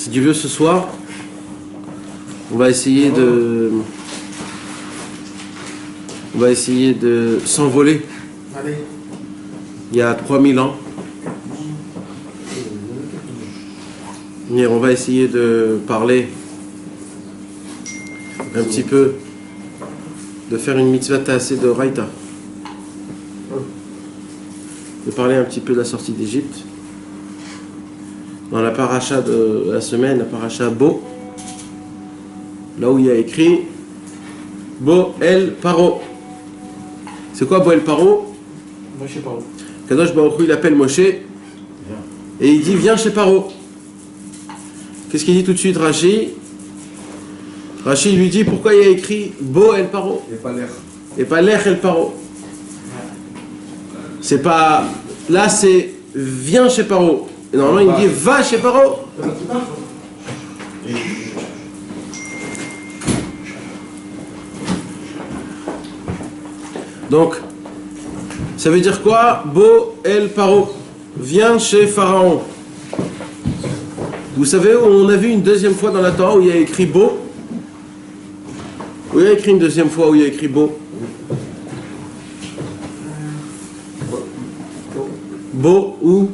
Si Dieu veut, ce soir, on va essayer de s'envoler. Il y a 3000 ans. Et on va essayer de parler un petit peu, de faire une mitzvah assez de Raïta. De parler un petit peu de la sortie d'Égypte. Dans la paracha de la semaine, la paracha Bo, là où il y a écrit Bo El Paro. C'est quoi Bo El Paro? Moshe Paro. Kadosh Baruch Hu, il appelle Moshe et il dit viens chez Paro. Qu'est-ce qu'il dit tout de suite Rashi? Rashi lui dit pourquoi il y a écrit Bo El Paro et pas Lech El Paro. C'est pas. Là c'est viens chez Paro. Et normalement il dit va chez Paro. Donc ça veut dire quoi? Bo El Paro, viens chez Pharaon. Vous savez, on a vu une deuxième fois dans la Torah où il y a écrit Bo. Où il y a écrit une deuxième fois où il y a écrit Bo. Bo où?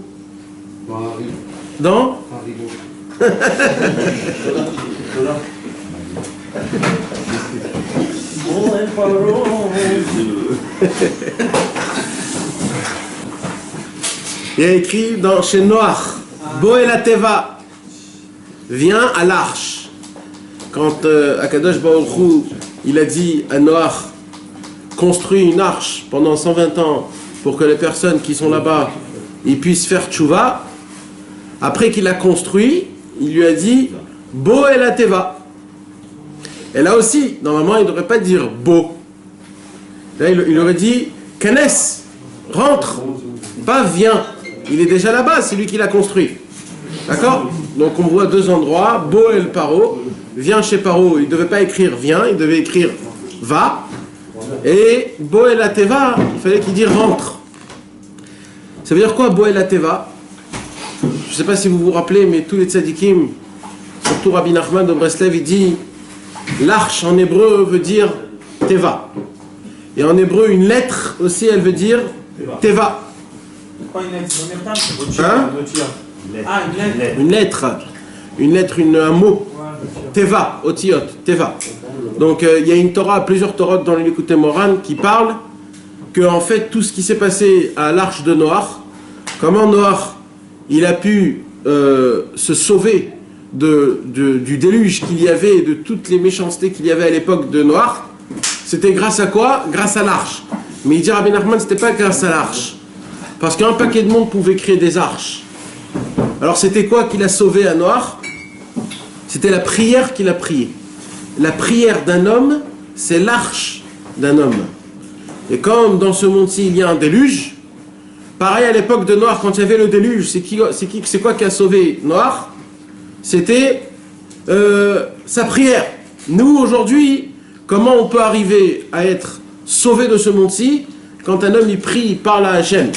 Dans il y a écrit chez Noach, Bo El Ateva, viens à l'arche. Quand Akadosh Baruch Hu, il a dit à Noach, construis une arche pendant 120 ans pour que les personnes qui sont là-bas ils puissent faire tchouva. Après qu'il a construit, il lui a dit Bo El Ateva. Et là aussi, normalement, il ne devrait pas dire Bo. Là, il aurait dit Kanes, rentre, pas viens. Il est déjà là-bas, c'est lui qui l'a construit. D'accord? Donc on voit deux endroits, Bo El Paro, viens chez Paro, il ne devait pas écrire viens, il devait écrire va. Et Bo El Ateva, il fallait qu'il dise rentre. Ça veut dire quoi Bo El Ateva? Je ne sais pas si vous vous rappelez, mais tous les tzadikim, surtout Rabbi Nachman de Breslev, il dit l'arche en hébreu veut dire Teva. Et en hébreu, une lettre aussi, elle veut dire Teva. Pas une lettre, Hein? Ah, Une lettre, un mot. Teva, Otiot, Teva. Donc il y a une Torah, plusieurs Torahs dans le Likutei Moharan qui parlent que en fait tout ce qui s'est passé à l'arche de Noach, comment Noach il a pu se sauver du déluge qu'il y avait et de toutes les méchancetés qu'il y avait à l'époque de Noach, c'était grâce à quoi? Grâce à l'arche. Mais il dit Rabbi Nachman, c'était pas grâce à l'arche. Parce qu'un paquet de monde pouvait créer des arches. Alors c'était quoi qu'il a sauvé à Noach? C'était la prière qu'il a priée. La prière d'un homme, c'est l'arche d'un homme. Et comme dans ce monde-ci il y a un déluge, pareil à l'époque de Noach, quand il y avait le déluge, c'est quoi qui a sauvé Noach? C'était sa prière. Nous aujourd'hui, comment on peut arriver à être sauvé de ce monde-ci quand un homme il prie, il parle à Hachem?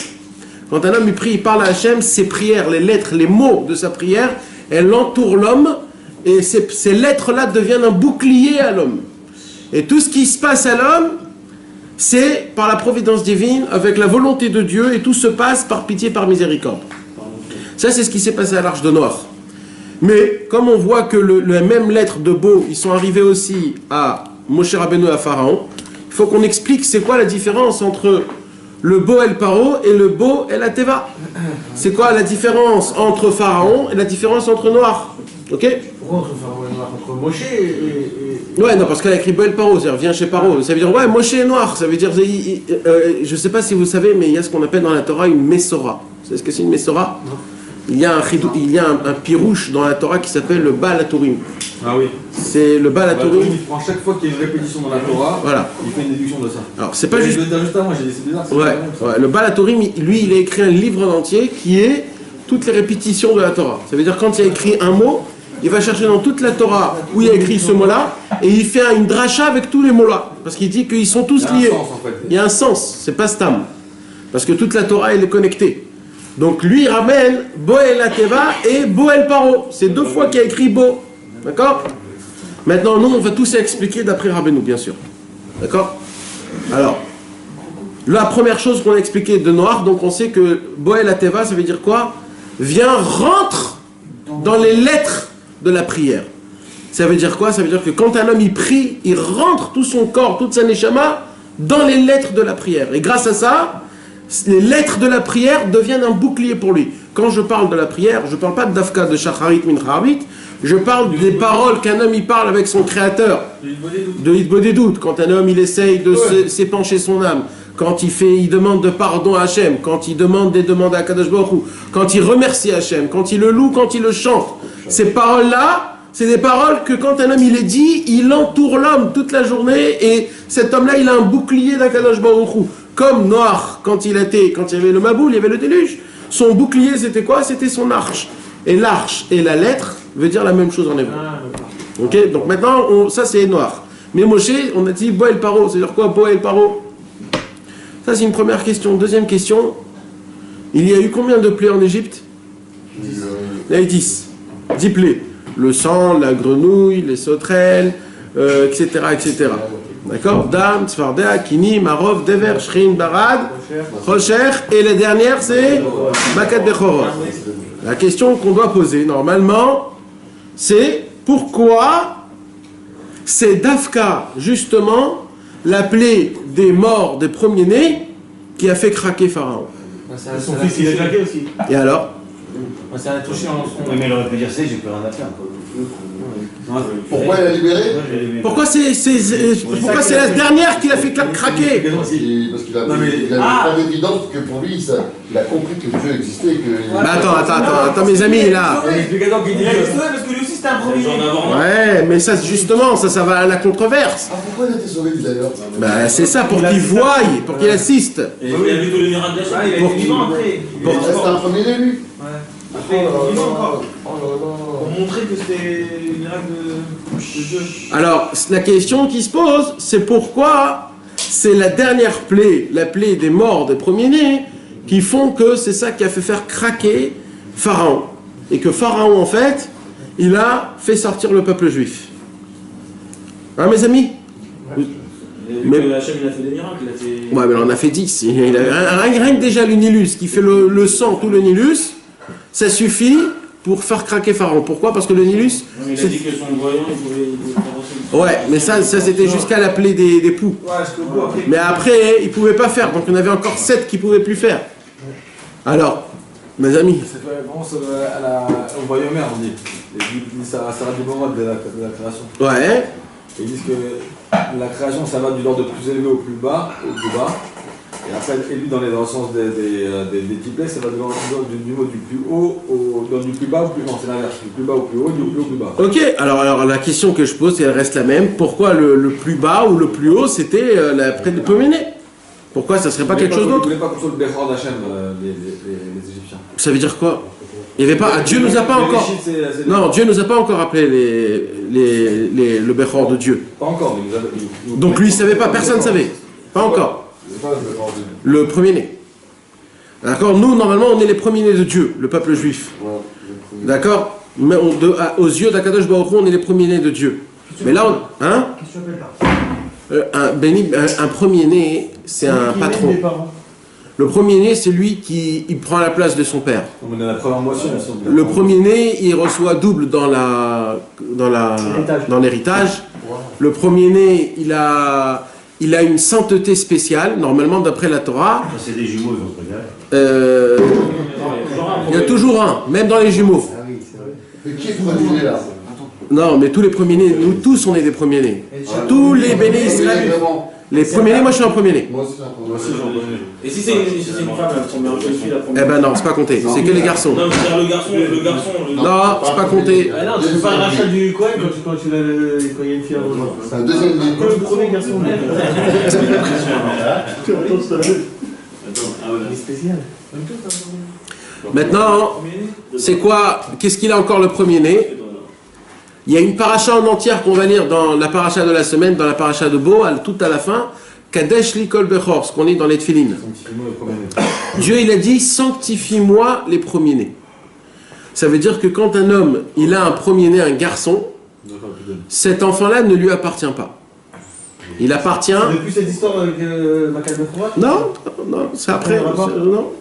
Quand un homme il prie, il parle à Hachem, ses prières, les lettres, les mots de sa prière, elles entourent l'homme et ces lettres-là deviennent un bouclier à l'homme. Et tout ce qui se passe à l'homme, c'est par la providence divine, avec la volonté de Dieu, et tout se passe par pitié, par miséricorde. Ça, c'est ce qui s'est passé à l'arche de Noach. Mais comme on voit que les mêmes lettres de Bo, ils sont arrivés aussi à Moshe Rabbeinu et à Pharaon, il faut qu'on explique c'est quoi la différence entre le Bo El Paro et le Bo El Ateva. C'est quoi la différence entre Pharaon et la différence entre Noach? Ok? Pourquoi entre Pharaon et Noach? Entre Moshe et... Ouais, non, parce qu'elle a écrit Bo El Paro, c'est-à-dire viens chez Paro. Ça veut dire, ouais, Moshe et Noach. Ça veut dire, je sais pas si vous savez, mais il y a ce qu'on appelle dans la Torah une Messora. Vous savez ce que c'est une Messora? Non. Il y a un pirouche dans la Torah qui s'appelle le Baal HaTurim. Ah oui. C'est le Baal HaTurim. Il prend chaque fois qu'il y a une répétition dans la Torah, voilà. Il fait une déduction de ça. Alors c'est pas juste. Juste avant, j'ai décidé là. Ouais. Le Baal HaTurim, lui, il a écrit un livre en entier qui est toutes les répétitions de la Torah. Ça veut dire quand il y a écrit un mot, il va chercher dans toute la Torah où il y a écrit ce mot-là et il fait une dracha avec tous les mots-là parce qu'il dit qu'ils sont tous liés. Il y a un sens en fait. Il y a un sens. C'est pas stam. Parce que toute la Torah elle est connectée. Donc lui il ramène Boel Ateva et Boel Paro. C'est 2 fois qu'il y a écrit Bo. D'accord? Maintenant, nous, on va tous expliquer d'après Rabbeinu, bien sûr. D'accord? Alors, la première chose qu'on a expliqué de Noach, donc on sait que Boel Ateva, ça veut dire quoi? Viens, rentre dans les lettres de la prière. Ça veut dire quoi? Ça veut dire que quand un homme il prie, il rentre tout son corps, toute sa neshama dans les lettres de la prière. Et grâce à ça, les lettres de la prière deviennent un bouclier pour lui. Quand je parle de la prière, je ne parle pas de Dafka, de Shacharit, Mincharit, je parle des paroles qu'un homme il parle avec son créateur, de Hitbodedut, quand un homme il essaye de s'épancher son âme, quand il demande de pardon à Hachem, quand il demande des demandes à Kadosh Baruch Hu, quand il remercie Hachem, quand il le loue, quand il le chante. Ces paroles-là, c'est des paroles que quand un homme il les dit, il entoure l'homme toute la journée et cet homme-là il a un bouclier d'Akadosh Baruch Hu. Comme Noach, quand il y avait le Maboul, il y avait le déluge, son bouclier c'était quoi? C'était son arche. Et l'arche et la lettre veut dire la même chose en hébreu. Ok, donc maintenant, ça c'est Noach. Mais Moshe, on a dit Boel Paro, c'est-à-dire quoi Boel Paro? Ça c'est une première question. Deuxième question, il y a eu combien de plaies en Égypte? Il y a eu 10. 10 plaies. Le sang, la grenouille, les sauterelles, etc., etc. D'accord? Dam, Tzfardea, Kini, Marov, Dever, Shrin, Barad, Rocher, et la dernière c'est Makat Bechorot. La question qu'on doit poser normalement, c'est pourquoi c'est Dafka, justement, la plaie des morts des premiers-nés qui a fait craquer Pharaon. Son fils, il a claqué aussi. Et alors? Ça a touché en son. Oui, mais il aurait pu dire c'est, j'ai plus rien à faire. Pourquoi il a libéré? Pourquoi c'est la dernière qui l'a fait craquer? Parce qu'il a pas d'évidence que pour lui, il a compris que Dieu existait. Bah attends, mes amis, là. L'explication qu'il dit parce que lui aussi c'était un premier. Ouais, mais ça, justement, ça va à la controverse. Pourquoi il a été sauvé d'ailleurs? Bah c'est ça, pour qu'il voie, pour qu'il assiste. Et il a vu tous les miracles d'Hachem. Il a été vivant après. C'était un premier né, lui. Après, vivant encore. Pour montrer que c'était le miracle de Dieu. Alors, la question qui se pose, c'est pourquoi c'est la dernière plaie, la plaie des morts des premiers-nés, qui font que c'est ça qui a fait faire craquer Pharaon. Et que Pharaon, en fait, il a fait sortir le peuple juif. Hein, mes amis? Mais Hachem, il a fait des miracles, il a fait... Ouais, mais on en a fait 10. Rien que déjà le Nilus, qui fait le sang, tout le Nilus, ça suffit pour faire craquer Pharaon. Pourquoi? Parce que le Nilus... Il a dit que son voyant, il pouvait faire aussi. Ouais, mais ça c'était jusqu'à la plaie des poux. Ouais, jusqu'au bout après. Mais après, il ne pouvait pas faire, donc il y en avait encore 7 qui ne pouvaient plus faire. Alors, mes amis... C'est fait référence au royaume mère, on dit. Ça reste du moment de la création. Ouais. Ils disent que la création, ça va du ordre de plus élevé au plus bas, Et après, élu dans le sens des types, ça va du mot du plus haut du plus bas au plus bas. Non, c'est l'inverse. Du plus bas au plus haut, du plus haut au plus bas. Ok, alors la question que je pose, elle reste la même. Pourquoi le plus bas ou le plus haut, c'était près de Poméné? Pourquoi ça serait pas quelque chose d'autre? Ils ne voulaient pas qu'on soit le Bechor d'Hachem, les Égyptiens. Ça veut dire quoi? Il y avait pas, Dieu nous a pas encore. Non, Dieu nous a pas encore appelé le Bechor de Dieu. Pas encore, mais Donc lui, il savait pas, personne ne savait. Pas encore. Le premier-né. D'accord? Nous, normalement, on est les premiers-nés de Dieu, le peuple juif. D'accord? Mais aux yeux d'Akadosh Baruch Hu, on est les premiers-nés de Dieu. Mais là, un premier-né, c'est un patron. Le premier-né, c'est lui qui prend la place de son père. On est la première moitié, Le premier-né, il reçoit double dans l'héritage. Le premier-né, il a une sainteté spéciale, normalement d'après la Torah. C'est des jumeaux, ils vont se regarder. Il y a toujours un, même dans les jumeaux. Mais qui est le premier là? Non, mais tous les premiers-nés, nous tous on est des premiers-nés. Tous les bénis Israël. Les premiers-nés, moi je suis un premier-né. Moi aussi, Et si c'est une femme, elle tombe un peu dessus, la première. Eh ben non, c'est pas compté, c'est que les garçons. Non, c'est le garçon. Non, c'est pas compté. Ah non, tu fais pas un rachat du coin quand il y a une fille à rejoindre. c'est un deuxième né. Quand le premier garçon il est spécial. Maintenant, c'est quoi? Qu'est-ce qu'il a encore le premier-né? Il y a une paracha en entière qu'on va lire dans la paracha de la semaine, dans la paracha de Bo, tout à la fin, Kadesh li kol bechor, ce qu'on est dans les tefilines. Dieu, il a dit, sanctifie-moi les premiers-nés. Ça veut dire que quand un homme, il a un premier-né, un garçon, cet enfant-là ne lui appartient pas. Il appartient... C'est depuis cette histoire avec Makal Bechorot? Non, non, c'est après. Non.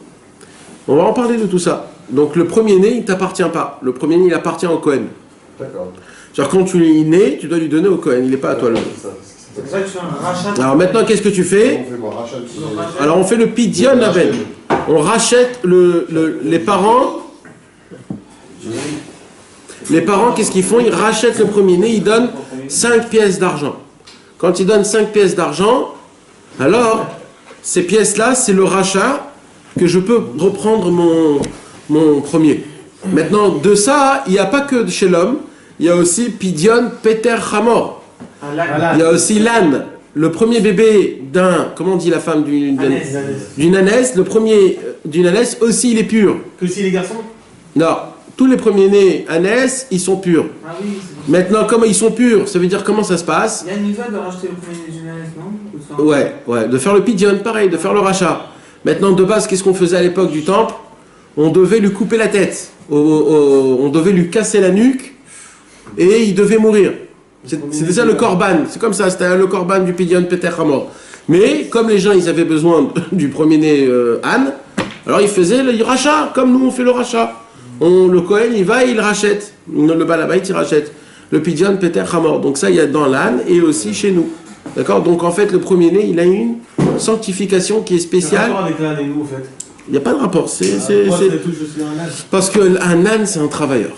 On va en parler de tout ça. Donc le premier-né, il ne t'appartient pas. Le premier-né, il appartient au Cohen. D'accord. C'est-à-dire quand tu es né, tu dois lui donner au Cohen. Il n'est pas à toi là. C'est pour ça que tu fais un rachat. Alors maintenant, qu'est-ce que tu fais? On fait bon, rachat. Alors on fait le Pidyon Aben. On rachète les parents. Les parents, qu'est-ce qu'ils font? Ils rachètent le premier-né, ils donnent 5 pièces d'argent. Quand ils donnent 5 pièces d'argent, alors ces pièces-là, c'est le rachat que je peux reprendre mon premier. Maintenant, de ça, il n'y a pas que chez l'homme, il y a aussi Pidyon Peter Hamor. Il y a aussi l'âne, le premier bébé d'un, comment dit la femme d'une ânesse, le premier d'une ânesse aussi il est pur. Que si les garçons? Non, tous les premiers-nés ânesse, ils sont purs. Ah oui, c'est Maintenant, comment ils sont purs? Ça veut dire comment ça se passe? Il y a une mitzvah de racheter le premier d'une ânesse, non? Ouais, de faire le Pidyon, pareil, de faire le rachat. Maintenant, de base, qu'est-ce qu'on faisait à l'époque du temple? On devait lui couper la tête, on devait lui casser la nuque, et il devait mourir. C'était ça le korban, c'est comme ça, c'était le korban du Pidyon Peter Hamor. Mais comme les gens ils avaient besoin du premier-né âne, alors ils faisaient le rachat, comme nous on fait le rachat. Le Kohen il va et il rachète, le Balabait il rachète le Pidyon Peter Hamor. Donc ça il y a dans l'âne et aussi chez nous. D'accord? Donc en fait le premier-né il a une sanctification qui est spéciale. Quel rapport avec l'âne et nous en fait? Il n'y a pas de rapport, parce qu'un âne c'est un travailleur.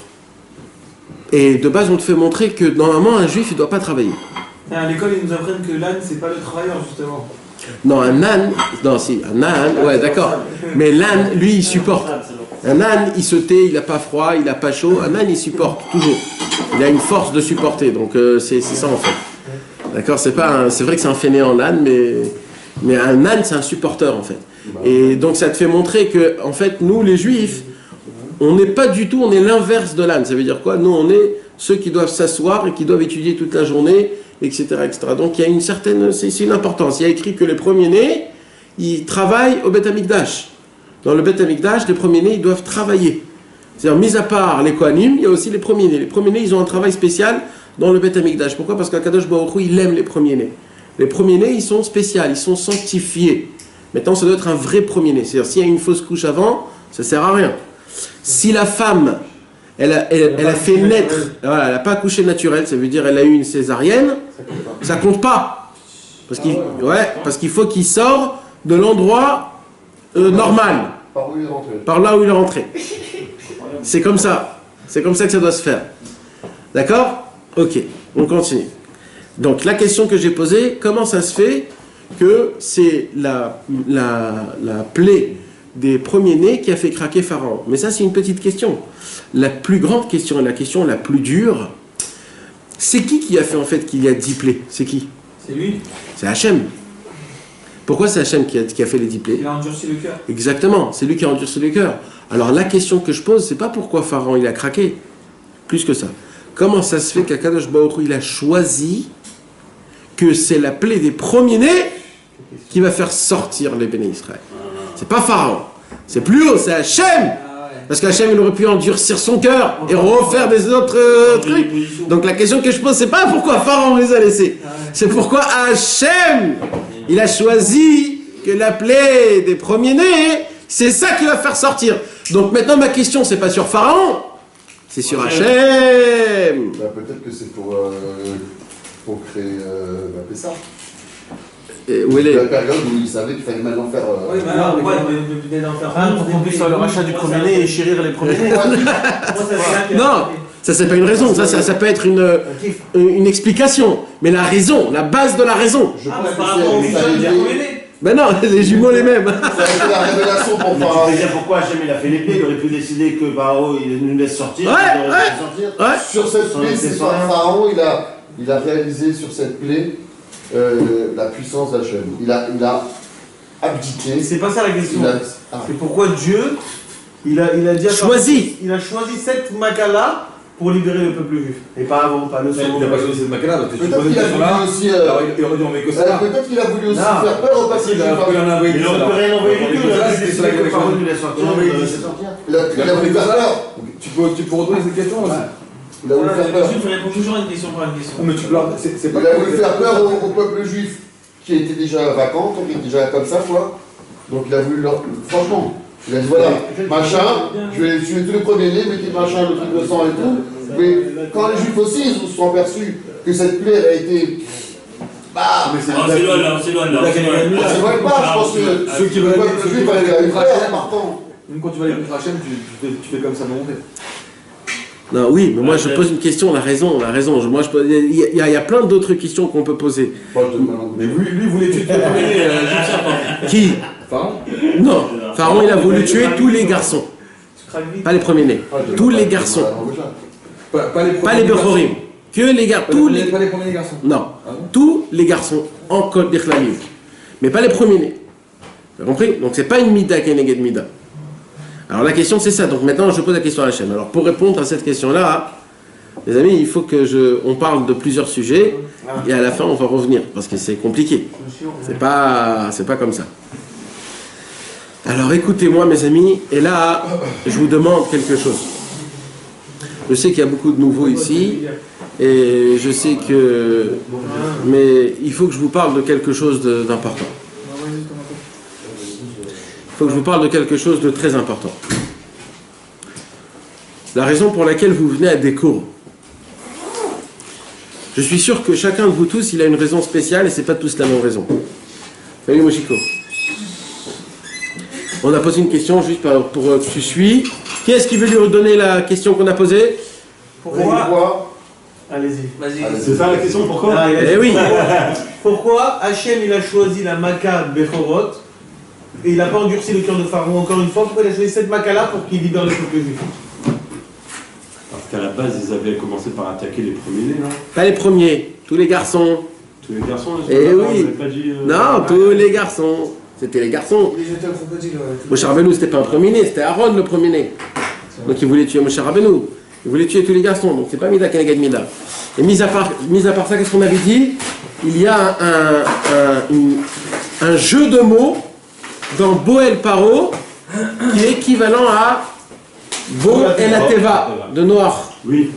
Et de base, on te fait montrer que normalement, un juif, il ne doit pas travailler. Et à l'école, ils nous apprennent que l'âne, c'est pas le travailleur, justement. Non, un âne, ouais, d'accord. Mais l'âne, lui, il supporte. Un âne, il se tait, il n'a pas froid, il n'a pas chaud. Un âne, il supporte, toujours. Il a une force de supporter, donc c'est ça en fait. D'accord, c'est vrai que c'est un fainéant, l'âne, mais un âne, c'est un supporteur en fait. Et donc, ça te fait montrer que, en fait, nous, les juifs, on n'est pas du tout, on est l'inverse de l'âne. Ça veut dire quoi? Nous, on est ceux qui doivent s'asseoir et qui doivent étudier toute la journée, etc. etc. Donc il y a une certaine, c'est une importance. Il y a écrit que les premiers-nés, ils travaillent au Beth Amikdash. Dans le Beth Amikdash, les premiers-nés, ils doivent travailler. C'est-à-dire, mis à part les Kohanim, il y a aussi les premiers-nés. Les premiers-nés, ils ont un travail spécial dans le Beth Amikdash. Pourquoi? Parce qu'Akadosh Baruch Hu, il aime les premiers-nés. Les premiers-nés, ils sont spéciaux, ils sont sanctifiés. Maintenant, ça doit être un vrai premier-né. C'est-à-dire, s'il y a une fausse couche avant, ça ne sert à rien. Si la femme, elle a fait naître, voilà, elle n'a pas accouché naturel, ça veut dire elle a eu une césarienne, ça compte pas. Parce qu'il faut qu'il sorte de l'endroit normal. Par où il est rentré. Par là où il est rentré. C'est comme ça. C'est comme ça que ça doit se faire. D'accord? Ok, on continue. Donc la question que j'ai posée, comment ça se fait que c'est la plaie des premiers-nés qui a fait craquer Pharaon? Mais ça, c'est une petite question. La plus grande question et la question la plus dure, c'est qui a fait en fait qu'il y a 10 plaies? C'est qui? C'est lui. C'est Hachem. Pourquoi c'est Hachem qui a fait les 10 plaies? Il a endurci le cœur. Exactement, c'est lui qui a endurci le cœur. Alors la question que je pose, c'est pas pourquoi Pharaon il a craqué. Plus que ça. Comment ça se fait qu'Akadosh Baruch Hu il a choisi que c'est la plaie des premiers-nés qui va faire sortir les béné Israël? C'est pas Pharaon, c'est plus haut, c'est Hachem. Parce qu'Hachem il aurait pu endurcir son cœur et refaire des autres trucs. Donc la question que je pose, c'est pas pourquoi Pharaon les a laissés, c'est pourquoi Hachem il a choisi que la plaie des premiers-nés, c'est ça qui va faire sortir. Donc maintenant ma question, c'est pas sur Pharaon, c'est sur Hachem. Peut-être que c'est pour créer la Pessah. Où elle est? La période où il savait qu'il fallait maintenant faire. Oui, mais alors, Pour qu'on puisse faire le rachat du premier-né et chérir les premiers-nés. Non, ça c'est pas une raison, ça peut être une explication. Mais la raison, la base de la raison. Je pense par rapport aux que ça a été Ben non, les jumeaux les mêmes. la révélation pour Mais tu Pharaon. peux dire pourquoi Hachem il a fait l'épée, il aurait pu décider que Pharaon il nous laisse sortir. Ouais. Sur cette plaie, c'est Pharaon, il a réalisé sur cette plaie la puissance d'Hachem. Il a abdiqué. C'est pas ça la question. Ah. C'est pourquoi Dieu, il a dit à Choisi. Il a choisi cette Makala pour libérer le peuple juif. Et pas avant, pas le Il second. n'a pas choisi cette Makala, parce que tu Peut-être poses qu'il une a question voulu là, aussi. alors il aurait dit on met que ça là. Peut-être qu'il a voulu aussi Non. faire peur au passé. Il aurait pu en envoyer Il que ça, aurait alors. pu rien envoyer du tout, il aurait C'est décidé la que question. Pharaon, il a sorti. Il a voulu faire peur. Tu peux retourner cette question aussi. Il a voulu faire peur. Il répond toujours à une question par une question. Mais tu peux. C'est pas. Il a voulu faire peur au peuple juif qui était déjà vacant, qui était déjà comme ça, quoi. Donc il a voulu leur. Franchement, il a dit voilà, machin, je vais tuer tous les premiers-nés, mettez machin, le truc de sang et tout. Mais quand les juifs aussi, ils se sont aperçus que cette plaie a été. Bah, Mais c'est On s'éloigne là, on s'éloigne là. on se voit pas, je pense que Ceux qui le veulent peuple juif a eu peur partant. Même quand tu vas aller contre Hachem, tu fais comme ça de monter. Non, oui, mais moi je pose une question, la raison. Moi, il y a plein d'autres questions qu'on peut poser. Mais lui voulait tuer tous les premiers Qui? Pharaon. Non, Pharaon il a voulu tuer tous les garçons, pas les premiers-nés, tous les garçons, pas les Bechorim, que les garçons, tous les... Pas les premiers garçons. Non, Ah bon tous les garçons en code d'Echlalim, mais pas les premiers-nés. Vous avez compris? Donc c'est pas une mida keneged mida. Alors la question c'est ça, donc maintenant je pose la question à Hachem. Alors pour répondre à cette question-là, les amis, il faut que on parle de plusieurs sujets et à la fin on va revenir parce que c'est compliqué. C'est pas comme ça. Alors écoutez-moi mes amis, et là je vous demande quelque chose. Je sais qu'il y a beaucoup de nouveaux ici et je sais que... Mais il faut que je vous parle de quelque chose d'important. Il faut que je vous parle de quelque chose de très important. La raison pour laquelle vous venez à des cours. Je suis sûr que chacun de vous tous, il a une raison spéciale et c'est pas tous la même raison. Salut Moshiko. On a posé une question juste pour que tu suis. Qui est-ce qui veut lui redonner la question qu'on a posée? Pourquoi? Allez-y. Vas-y. C'est ça la question, pourquoi? Eh oui. Pourquoi Hachem il a choisi la Maka Bechorot et il n'a pas endurci le cœur de Pharaon encore une fois? Pourquoi il a choisi cette Maka là pour qu'il libère le peuple juif? Parce qu'à la base, ils avaient commencé par attaquer les premiers-nés, non? Pas les premiers, tous les garçons. Tous les garçons, Eh oui. on avait pas dit, Non, tous les garçons. C'était les garçons. Moshe Rabbeinu, c'était pas un premier-né, c'était Aaron le premier-né. Donc il voulait tuer Moshe Rabbeinu. Il voulait tuer tous les garçons, donc c'est pas Mida Keneged Mida. Et mis à part ça, qu'est-ce qu'on avait dit? Il y a un jeu de mots dans Boel Paro qui est équivalent à Bo El Ateva de Noach. Oui.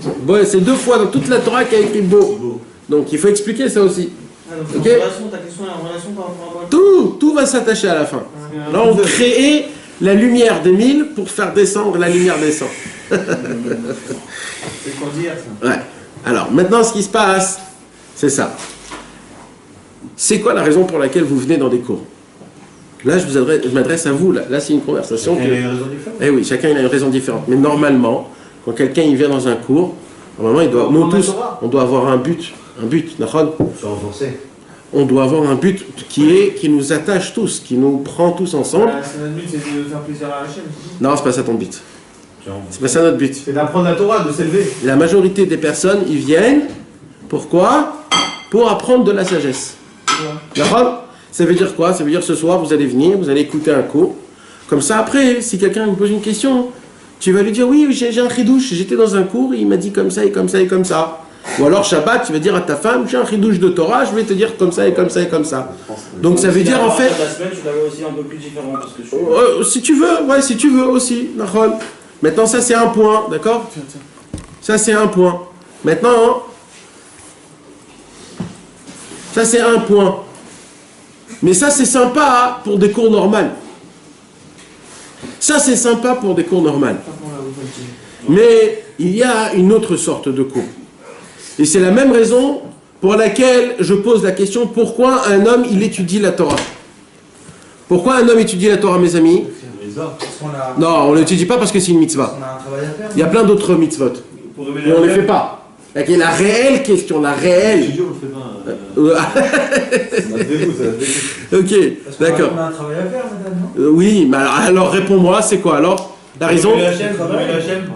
C'est 2 fois dans toute la Torah qu'il y a écrit Bo. Donc il faut expliquer ça aussi. Donc, Ok. ta question est en relation par rapport à Tout va s'attacher à la fin. Là, on crée la lumière des 1000 pour faire descendre la lumière des 100. C'est pour dire ça. Ouais. Alors, maintenant, ce qui se passe, c'est ça. C'est quoi la raison pour laquelle vous venez dans des cours? Là, je m'adresse à vous. Là c'est une conversation. Il y a une raison différente. Eh oui, chacun il a une raison différente. Mais normalement, quand quelqu'un il vient dans un cours, normalement, nous tous, on doit avoir un but. Un but, d'accord? On doit avoir un but qui nous attache tous, qui nous prend tous ensemble. Notre but c'est de faire plaisir à Hachem. Non, c'est pas ça ton but. C'est pas ça notre but. C'est d'apprendre la Torah, de s'élever. La majorité des personnes, ils viennent, pourquoi? Pour apprendre de la sagesse. D'accord? Ça veut dire quoi? Ça veut dire ce soir, vous allez venir, vous allez écouter un cours. Comme ça, après, si quelqu'un vous pose une question, tu vas lui dire, oui, j'ai un chidouche, j'étais dans un cours, il m'a dit comme ça et comme ça et comme ça. Ou alors Shabbat, tu vas dire à ta femme, j'ai un chidouche de Torah, je vais te dire comme ça et comme ça et comme ça. Donc ça veut dire en fait... La semaine, tu l'avais aussi un peu plus différent parce que si tu veux, ouais, si tu veux aussi, d'accord. Maintenant, ça c'est un point, d'accord? Ça c'est un point. Maintenant, ça c'est un point. Mais ça c'est sympa pour des cours normales. Ça c'est sympa pour des cours normales. Mais il y a une autre sorte de cours. Et c'est la même raison pour laquelle je pose la question, pourquoi un homme il étudie la Torah? Pourquoi un homme étudie la Torah, mes amis? Non, on ne l'étudie pas parce que c'est une mitzvah. Il y a plein d'autres mitzvot. Et on ne les fait pas. La réelle question, la réelle. Ok, d'accord. On a un travail à faire, madame, non? Oui, mais alors réponds-moi, c'est quoi alors? La raison?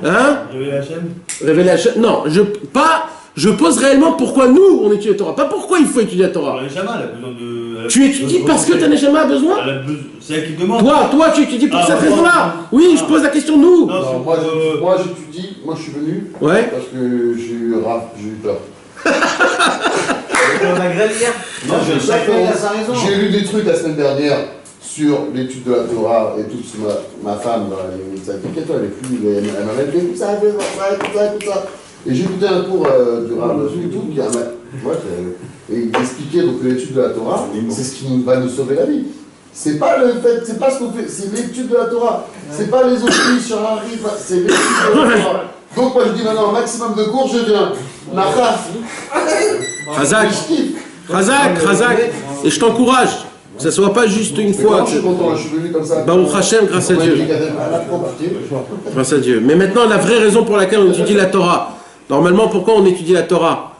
Hein? Révéler Hachem. Non, je pose réellement pourquoi nous on étudie la Torah, pas pourquoi il faut étudier la Torah. Tu étudies parce que ta Neshama a besoin? c'est elle qui demande. Toi, tu étudies pour cette raison-là. Oui, je pose la question nous. Non, moi j'étudie moi je suis venu Ouais. parce que j'ai eu peur. On a grève hier. Non, je sais qu'il a sa raison. J'ai lu des trucs la semaine dernière sur l'étude de la Torah et tout, parce que ma femme, t'inquiète, elle est plus, elle m'a même fait tout ça, tout ça. Et j'ai écouté un cours du Rav YouTube qui a, et il expliquait donc l'étude de la Torah, c'est ce qui va nous sauver la vie. C'est pas le fait, c'est pas ce qu'on fait, c'est l'étude de la Torah. C'est pas les autres sur un rive, c'est l'étude de la Torah. Donc moi je dis maintenant, maximum de cours, je viens. Nachaf. Khazak, et je t'encourage, que ça soit pas juste une fois. Je suis content, je suis venu comme ça. Baruch Hashem, grâce à Dieu. Grâce à Dieu. Mais maintenant, la vraie raison pour laquelle on étudie la Torah, normalement, pourquoi on étudie la Torah?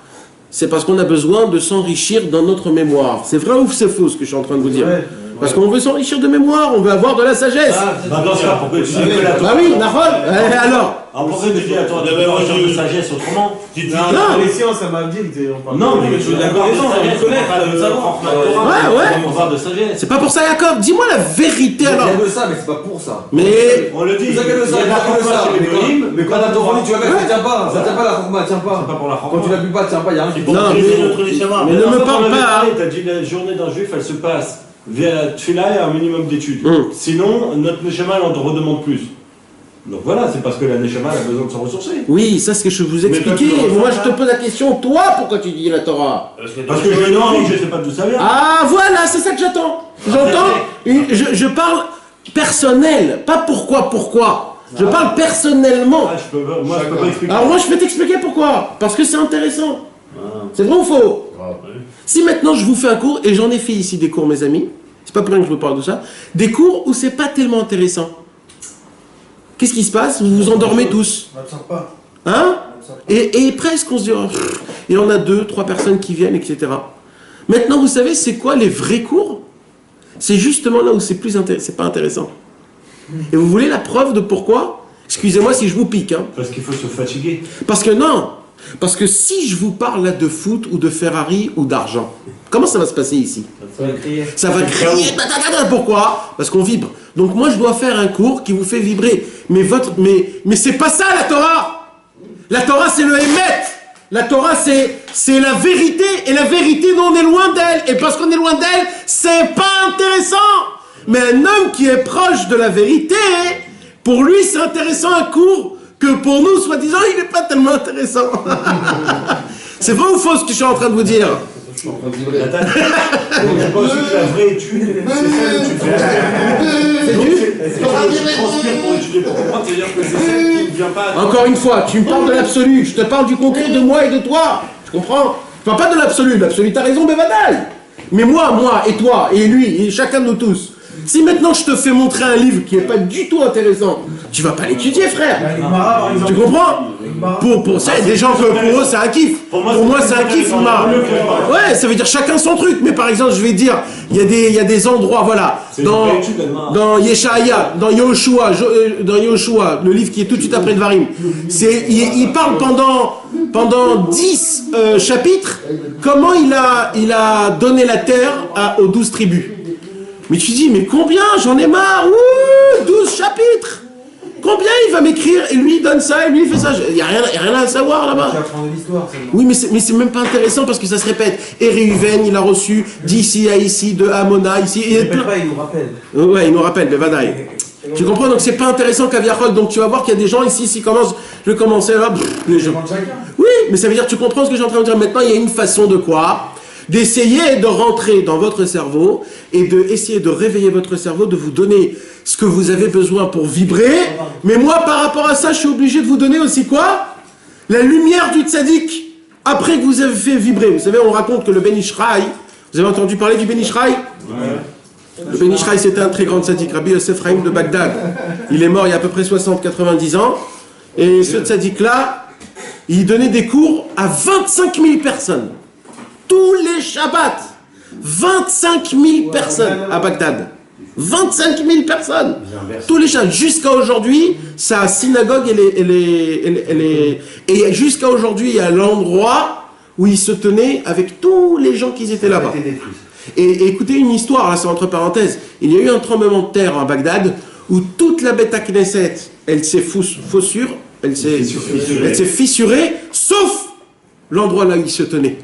C'est parce qu'on a besoin de s'enrichir dans notre mémoire. C'est vrai ou c'est faux ce que je suis en train de vous dire? Parce qu'on veut s'enrichir de mémoire, on veut avoir de la sagesse. Bah dans ce cas, pourquoi tu dis que la Torah? Bah oui, Nahon, alors. Alors pourquoi tu dis la Torah de recherche de sagesse autrement? Non, les sciences, ça m'a dit, on parle. Non, mais tu veux la connaissance, on veut connaître, le savoir. Ouais. On parle de sagesse. C'est pas pour ça, Jacob. Dis-moi la vérité alors. Il y a de ça, mais c'est pas pour ça. Mais. On le dit. Il y a de ça, mais quand la Torah, tu vois que ça tient pas, ça tient pas la Chorma, tient pas. C'est pas pour la Quand tu l'appuies pas, tient pas, il y a un qui Non, mais ne me parle pas. Tu as dit la journée d'un juif, elle se passe via la tefila et un minimum d'études. Sinon, notre neshama, on te redemande plus. Donc voilà, c'est parce que la neshama a besoin de se ressourcer. Oui, ça c'est ce que je vous expliquais. Moi je te pose la question, toi, pourquoi tu dis la Torah? Parce que j'ai une envie, je sais pas d'où ça vient. Ah voilà, c'est ça que j'attends. Je parle personnel, pas pourquoi. Je parle personnellement. Ah, moi je peux pas expliquer. Alors moi je vais t'expliquer pourquoi. Parce que c'est intéressant. C'est vrai ou faux? Si maintenant je vous fais un cours, et j'en ai fait ici des cours mes amis, c'est pas pour rien que je vous parle de ça, des cours où c'est pas tellement intéressant. Qu'est-ce qui se passe? Vous vous endormez tous. Hein? Et presque on se dit, oh, et on a 2-3 personnes qui viennent, etc. Maintenant vous savez c'est quoi les vrais cours? C'est justement là où c'est c'est pas intéressant. Et vous voulez la preuve de pourquoi? Excusez-moi si je vous pique. Hein. Parce qu'il faut se fatiguer. Parce que non. Parce que si je vous parle là de foot ou de Ferrari ou d'argent, comment ça va se passer ici? Ça va crier. Pourquoi? Parce qu'on vibre. Donc moi je dois faire un cours qui vous fait vibrer. Mais c'est pas ça la Torah. La Torah c'est le Hémet. La Torah c'est la vérité. Et la vérité nous on est loin d'elle. Et parce qu'on est loin d'elle, c'est pas intéressant. Mais un homme qui est proche de la vérité, pour lui c'est intéressant un cours que pour nous, soi-disant, il n'est pas tellement intéressant. C'est vrai ou faux ce que je suis en train de vous dire? Je suis en train de vibrer. Je pense que la vraie étude, c'est celle que tu fais. Tu transpires pour étudier pour comprendre, c'est-à-dire que c'est celle qui ne vient pas... Encore une fois, tu me parles de l'absolu, je te parle du concret de moi et de toi. Tu comprends? Je parle pas de l'absolu, t'as raison, Bevadal. Mais moi et toi, et lui, et chacun de nous tous. Si maintenant je te fais montrer un livre qui n'est pas du tout intéressant, tu vas pas l'étudier, frère. Tu comprends? Pour ça, il y a des gens que pour eux c'est un kiff. Pour moi c'est un kiff, ouais, ça veut dire chacun son truc. Mais par exemple, je vais dire, il y a des endroits, voilà, dans Yeshaya, dans Yoshua, le livre qui est tout de suite après le Varim. Il parle pendant 10 chapitres, comment il a donné la terre aux 12 tribus. Mais tu dis, mais combien? J'en ai marre. 12 chapitres. Combien il va m'écrire? Et lui il donne ça, et lui il fait ça. Il n'y a rien à savoir là-bas. Oui, mais c'est même pas intéressant parce que ça se répète. Et Réuven, il a reçu d'ici à ici, de Amona, ici. Il nous rappelle. Ouais, il nous rappelle, le Vadaï. Tu comprends? Donc c'est pas intéressant qu'Aviachol. Donc tu vas voir qu'il y a des gens ici, s'ils commencent, je vais commencer là. Les gens. Oui, mais ça veut dire, tu comprends ce que j'ai en train de dire. Maintenant, il y a une façon de quoi? D'essayer de rentrer dans votre cerveau et d'essayer de réveiller votre cerveau, de vous donner ce que vous avez besoin pour vibrer. Mais moi, par rapport à ça, je suis obligé de vous donner aussi quoi? La lumière du tzaddik, après que vous avez fait vibrer. Vous savez, on raconte que le Ben Ishraï, vous avez entendu parler du Ben Ishraï? Le Ben Ishraï, c'était un très grand tzaddik, Rabbi Yosef Chaim de Bagdad. Il est mort il y a à peu près 60-90 ans. Et ce tzaddik-là, il donnait des cours à 25 000 personnes. Tous les Shabbats, 25 000 personnes à Bagdad. 25 000 personnes. Tous les Shabbats. Jusqu'à aujourd'hui, sa synagogue, et jusqu'à aujourd'hui, il y a l'endroit où il se tenait avec tous les gens qui étaient là-bas. Et écoutez une histoire, là c'est entre parenthèses. Il y a eu un tremblement de terre à Bagdad où toute la Beth Knesset, elle s'est foussure, elle s'est fissurée, sauf l'endroit là où il se tenait.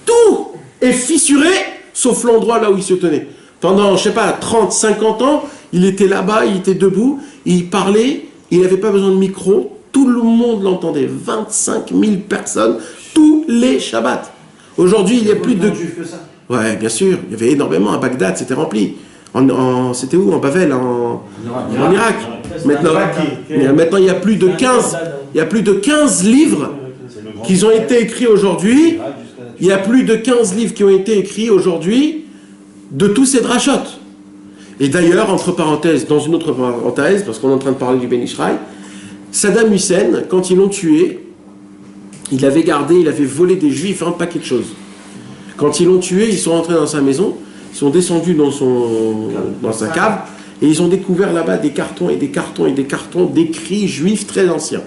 Tout est fissuré, sauf l'endroit là où il se tenait. Pendant, je sais pas, 30, 50 ans, il était là-bas, il était debout, il parlait, il n'avait pas besoin de micro, tout le monde l'entendait, 25 000 personnes, tous les Shabbats. Aujourd'hui, il y a plus de... Ouais, bien sûr, il y avait énormément, à Bagdad, c'était rempli. C'était où? En Bavel, en Irak. Maintenant, il y a plus de 15 livres qui ont été écrits aujourd'hui. Il y a plus de 15 livres qui ont été écrits aujourd'hui de tous ces drachotes. Et d'ailleurs, entre parenthèses, dans une autre parenthèse, parce qu'on est en train de parler du Ben Ishraï, Saddam Hussein, quand ils l'ont tué, il avait volé des juifs un paquet de choses. Quand ils l'ont tué, ils sont rentrés dans sa maison, ils sont descendus dans sa cave, et ils ont découvert là-bas des cartons et des cartons et des cartons d'écrits juifs très anciens.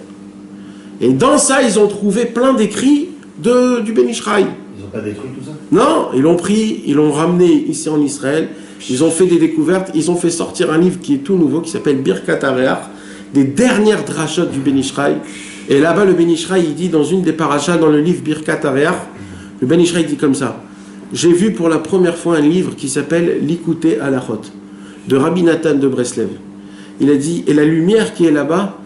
Et dans ça, ils ont trouvé plein d'écrits du Ben Ishraï. Ils n'ont pas détruit tout ça? Non, ils l'ont pris, ils l'ont ramené ici en Israël, ils ont fait des découvertes, ils ont fait sortir un livre qui est tout nouveau, qui s'appelle Birkat Hareach, des dernières drachot du Ben Ishraï. Et là-bas, le Ben Ishraï, il dit dans une des parachas, dans le livre Birkat Hareach, le Ben Ishraï dit comme ça: j'ai vu pour la première fois un livre qui s'appelle Likutei Halachot, de Rabbi Nathan de Breslev. Il a dit, et la lumière qui est là-bas,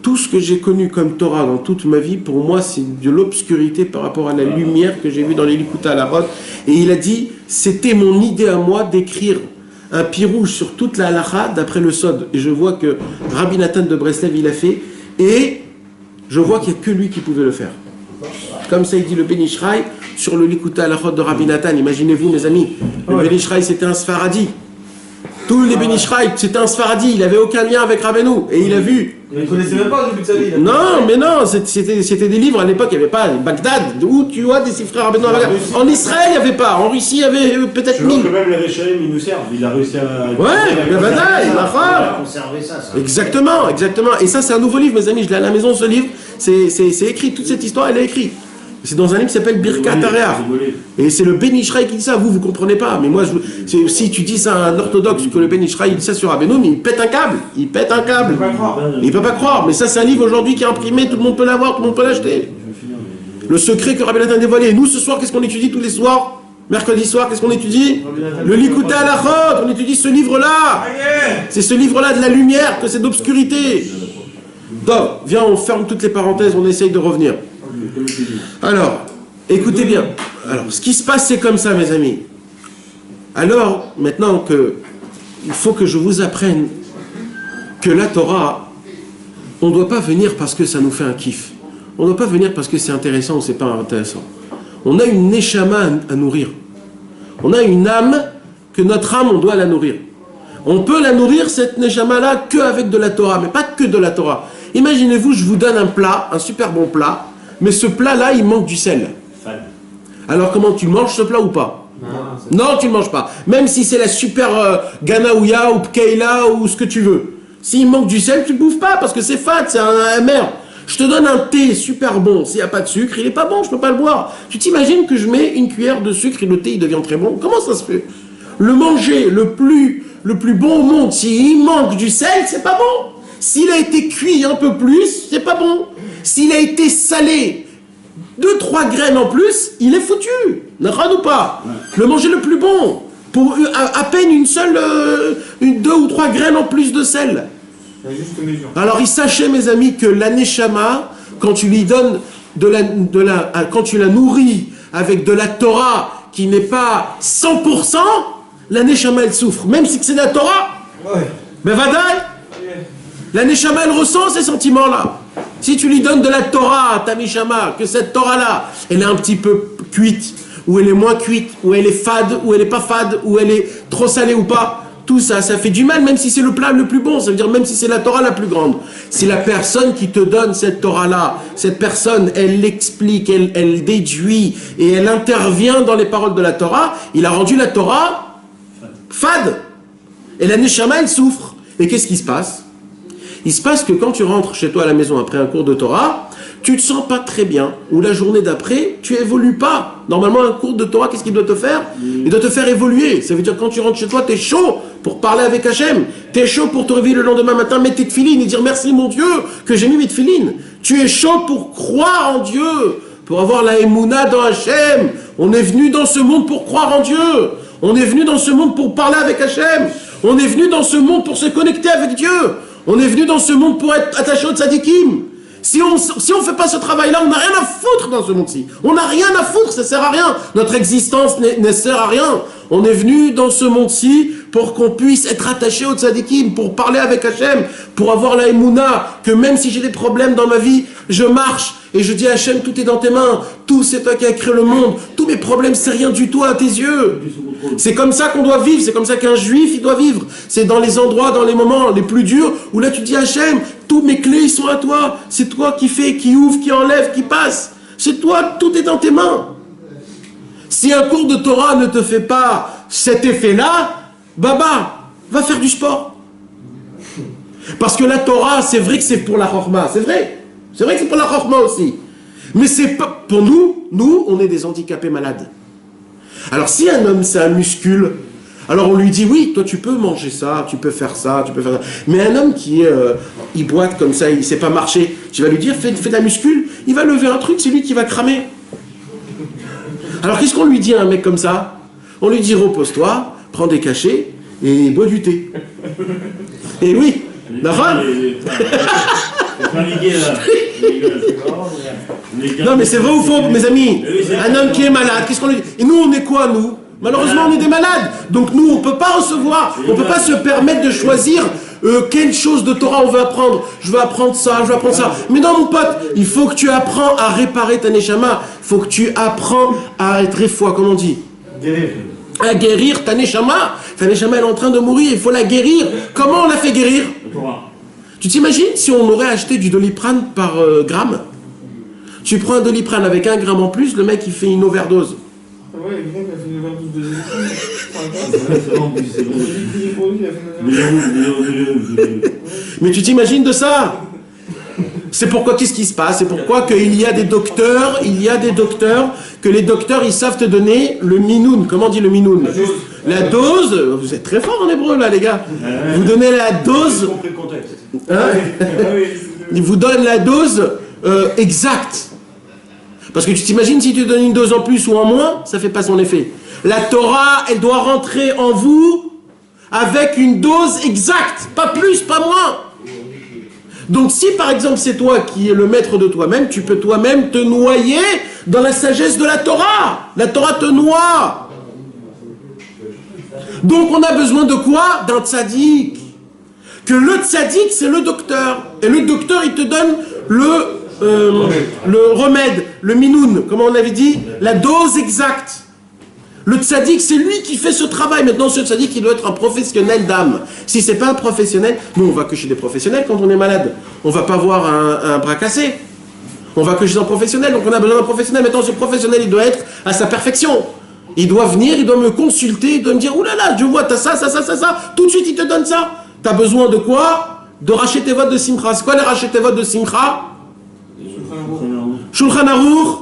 tout ce que j'ai connu comme Torah dans toute ma vie, pour moi, c'est de l'obscurité par rapport à la lumière que j'ai vue dans les Likutei Halachot. Et il a dit, c'était mon idée à moi d'écrire un pirouge sur toute la halacha d'après le Sod. Et je vois que Rabbi Nathan de Breslev, il a fait, et je vois qu'il n'y a que lui qui pouvait le faire. Comme ça, il dit le Ben Ishraï sur le Likutei Halachot de Rabbi Nathan. Imaginez-vous, mes amis, le Ben Ishraï, c'était un Sfaradi. Tous les Ben Ishraï, c'était un Sfaradi. Il n'avait aucun lien avec Rabbeinu. Et il a vu. Il ne connaissait même pas au début de sa vie. Non, mais non, c'était des livres. À l'époque, il n'y avait pas Bagdad, où tu vois des chiffres Rabbeinu. En Israël, il n'y avait pas. En Russie, il y avait peut-être 1000. Je vois que même les Réchaïm, ils nous servent. Il a réussi à... Ouais, le Badaï, Il a conservé ça. Exactement, exactement. Et ça, c'est un nouveau livre, mes amis. Je l'ai à la maison, ce livre. C'est écrit. Toute cette histoire, elle est écrite. C'est dans un livre qui s'appelle Birkat Hareach. Et c'est le Ben Ishraï qui dit ça. Vous comprenez pas. Mais moi, si tu dis ça à un orthodoxe que le Ben Ishraï dit ça sur Rabbeinu, mais il pète un câble. Il pète un câble. Il peut pas croire. Mais ça, c'est un livre aujourd'hui qui est imprimé. Tout le monde peut l'avoir. Tout le monde peut l'acheter. Le secret que Rabbi Nathan a dévoilé. Et nous, ce soir, qu'est-ce qu'on étudie tous les soirs? Mercredi soir, qu'est-ce qu'on étudie? Le Likutei Halachot. On étudie ce livre-là. C'est ce livre-là de la lumière que c'est d'obscurité. Donc, viens, on ferme toutes les parenthèses. On essaye de revenir. Alors, écoutez bien. Alors, ce qui se passe, c'est comme ça, mes amis. Alors, maintenant il faut que je vous apprenne que la Torah, on ne doit pas venir parce que ça nous fait un kiff. On ne doit pas venir parce que c'est intéressant ou c'est pas intéressant. On a une neshama à nourrir. On a une âme que notre âme, on doit la nourrir. On peut la nourrir, cette neshama-là, qu'avec de la Torah, mais pas que de la Torah. Imaginez-vous, je vous donne un plat, un super bon plat, mais ce plat-là, il manque du sel. Alors comment, tu manges ce plat ou pas? Non, tu ne manges pas. Même si c'est la super Ganaouya ou Pkeila ou ce que tu veux. S'il manque du sel, tu ne le bouffes pas parce que c'est fade, c'est un merde. Je te donne un thé super bon. S'il n'y a pas de sucre, il n'est pas bon, je ne peux pas le boire. Tu t'imagines que je mets une cuillère de sucre et le thé, il devient très bon? Comment ça se fait? Le manger le plus bon au monde, s'il manque du sel, c'est pas bon. S'il a été cuit un peu plus, c'est pas bon. S'il a été salé 2-3 graines en plus, il est foutu. N'a-t-il ou pas? Le manger le plus bon, pour à peine une 2 ou 3 graines en plus de sel. Alors il sachez, mes amis, que la neshama, quand tu lui donnes quand tu la nourris avec de la Torah qui n'est pas 100%, la neshama elle souffre, même si c'est de la Torah. Mais vadaï, la neshama elle ressent ces sentiments-là. Si tu lui donnes de la Torah à ta neshama, que cette Torah-là, elle est un petit peu cuite, ou elle est moins cuite, ou elle est fade, ou elle est pas fade, ou elle est trop salée ou pas, tout ça, ça fait du mal, même si c'est le plat le plus bon, ça veut dire même si c'est la Torah la plus grande. Si la personne qui te donne cette Torah-là, cette personne, elle l'explique, elle déduit, et elle intervient dans les paroles de la Torah, il a rendu la Torah fade. Et la neshama, elle souffre. Et qu'est-ce qui se passe? Il se passe que quand tu rentres chez toi à la maison après un cours de Torah, tu te sens pas très bien, ou la journée d'après, tu évolues pas. Normalement, un cours de Torah, qu'est-ce qu'il doit te faire? Il doit te faire évoluer. Ça veut dire quand tu rentres chez toi, tu es chaud pour parler avec Hachem. Tu es chaud pour te réveiller le lendemain matin, mettre tes tefilines et dire merci mon Dieu que j'ai mis mes tefilines. Tu es chaud pour croire en Dieu, pour avoir la émouna dans Hachem. On est venu dans ce monde pour croire en Dieu. On est venu dans ce monde pour parler avec Hachem. On est venu dans ce monde pour se connecter avec Dieu. On est venu dans ce monde pour être attaché au tzadikim. Si on fait pas ce travail-là, on n'a rien à foutre dans ce monde-ci. On n'a rien à foutre, ça sert à rien. Notre existence ne sert à rien. On est venu dans ce monde-ci pour qu'on puisse être attaché au tzadikim, pour parler avec Hachem, pour avoir la émouna, que même si j'ai des problèmes dans ma vie, je marche et je dis à Hachem, tout est dans tes mains, tout c'est toi qui as créé le monde, tous mes problèmes c'est rien du tout à tes yeux. C'est comme ça qu'on doit vivre, c'est comme ça qu'un juif il doit vivre. C'est dans les endroits, dans les moments les plus durs, où là tu dis à Hachem, tous mes clés ils sont à toi, c'est toi qui fais, qui ouvre, qui enlève, qui passe. C'est toi, tout est dans tes mains. Si un cours de Torah ne te fait pas cet effet-là, Baba, va faire du sport. Parce que la Torah, c'est vrai que c'est pour la Chorma, c'est vrai. C'est vrai que c'est pour la Chorma aussi. Mais c'est pas pour nous, on est des handicapés malades. Alors si un homme, c'est un muscule, alors on lui dit, oui, toi tu peux manger ça, tu peux faire ça, tu peux faire ça. Mais un homme qui il boite comme ça, il ne sait pas marcher, tu vas lui dire, fais de la muscule, il va lever un truc, c'est lui qui va cramer. Alors qu'est-ce qu'on lui dit à un mec comme ça? On lui dit, repose-toi, prends des cachets et bois du thé. Et oui, d'accord? Non mais c'est vrai ou faux, mes amis? Un homme qui est malade, qu'est-ce qu'on lui dit? Et nous on est quoi, nous? Malheureusement on est des malades. Donc nous on ne peut pas recevoir, on ne peut pas se permettre de choisir quelle chose de Torah on veut apprendre. Je veux apprendre ça, je veux apprendre ça. Mais non mon pote, il faut que tu apprends à réparer ta neshama. Il faut que tu apprends à être réfoua, comme on dit. À guérir ta neshama. Ta neshama elle est en train de mourir, il faut la guérir. Comment on la fait guérir? Tu t'imagines si on aurait acheté du Doliprane par gramme? Tu prends un Doliprane avec 1 gramme en plus, le mec il fait une overdose. Ouais, le mec a fait une overdose de Mais tu t'imagines de ça? C'est pourquoi, qu'est-ce qui se passe? C'est pourquoi qu'il y a des docteurs, que les docteurs ils savent te donner le minoun. Comment on dit le minoun? La dose, vous êtes très fort en hébreu là les gars. Vous donnez la dose. Il vous donne la dose exacte. Parce que tu t'imagines si tu donnes une dose en plus ou en moins, ça fait pas son effet. La Torah, elle doit rentrer en vous avec une dose exacte, pas plus, pas moins. Donc si par exemple c'est toi qui es le maître de toi-même, tu peux toi-même te noyer dans la sagesse de la Torah. La Torah te noie. Donc on a besoin de quoi? D'un tzaddik. Que le tzaddik c'est le docteur. Et le docteur il te donne le remède, le minoun, comme on avait dit, la dose exacte. Le tzaddik, c'est lui qui fait ce travail. Maintenant, ce tzaddik, il doit être un professionnel d'âme. Si c'est pas un professionnel, nous, on va que chez des professionnels quand on est malade. On va pas voir un bras cassé. On va que chez un professionnel, donc on a besoin d'un professionnel. Maintenant, ce professionnel, il doit être à sa perfection. Il doit venir, il doit me consulter, il doit me dire, oulala, je vois, t'as ça. Tout de suite, il te donne ça. T'as besoin de quoi? De racheter votre de simcha. C'est quoi les racheter votre de simcha? Shulchan Aruch,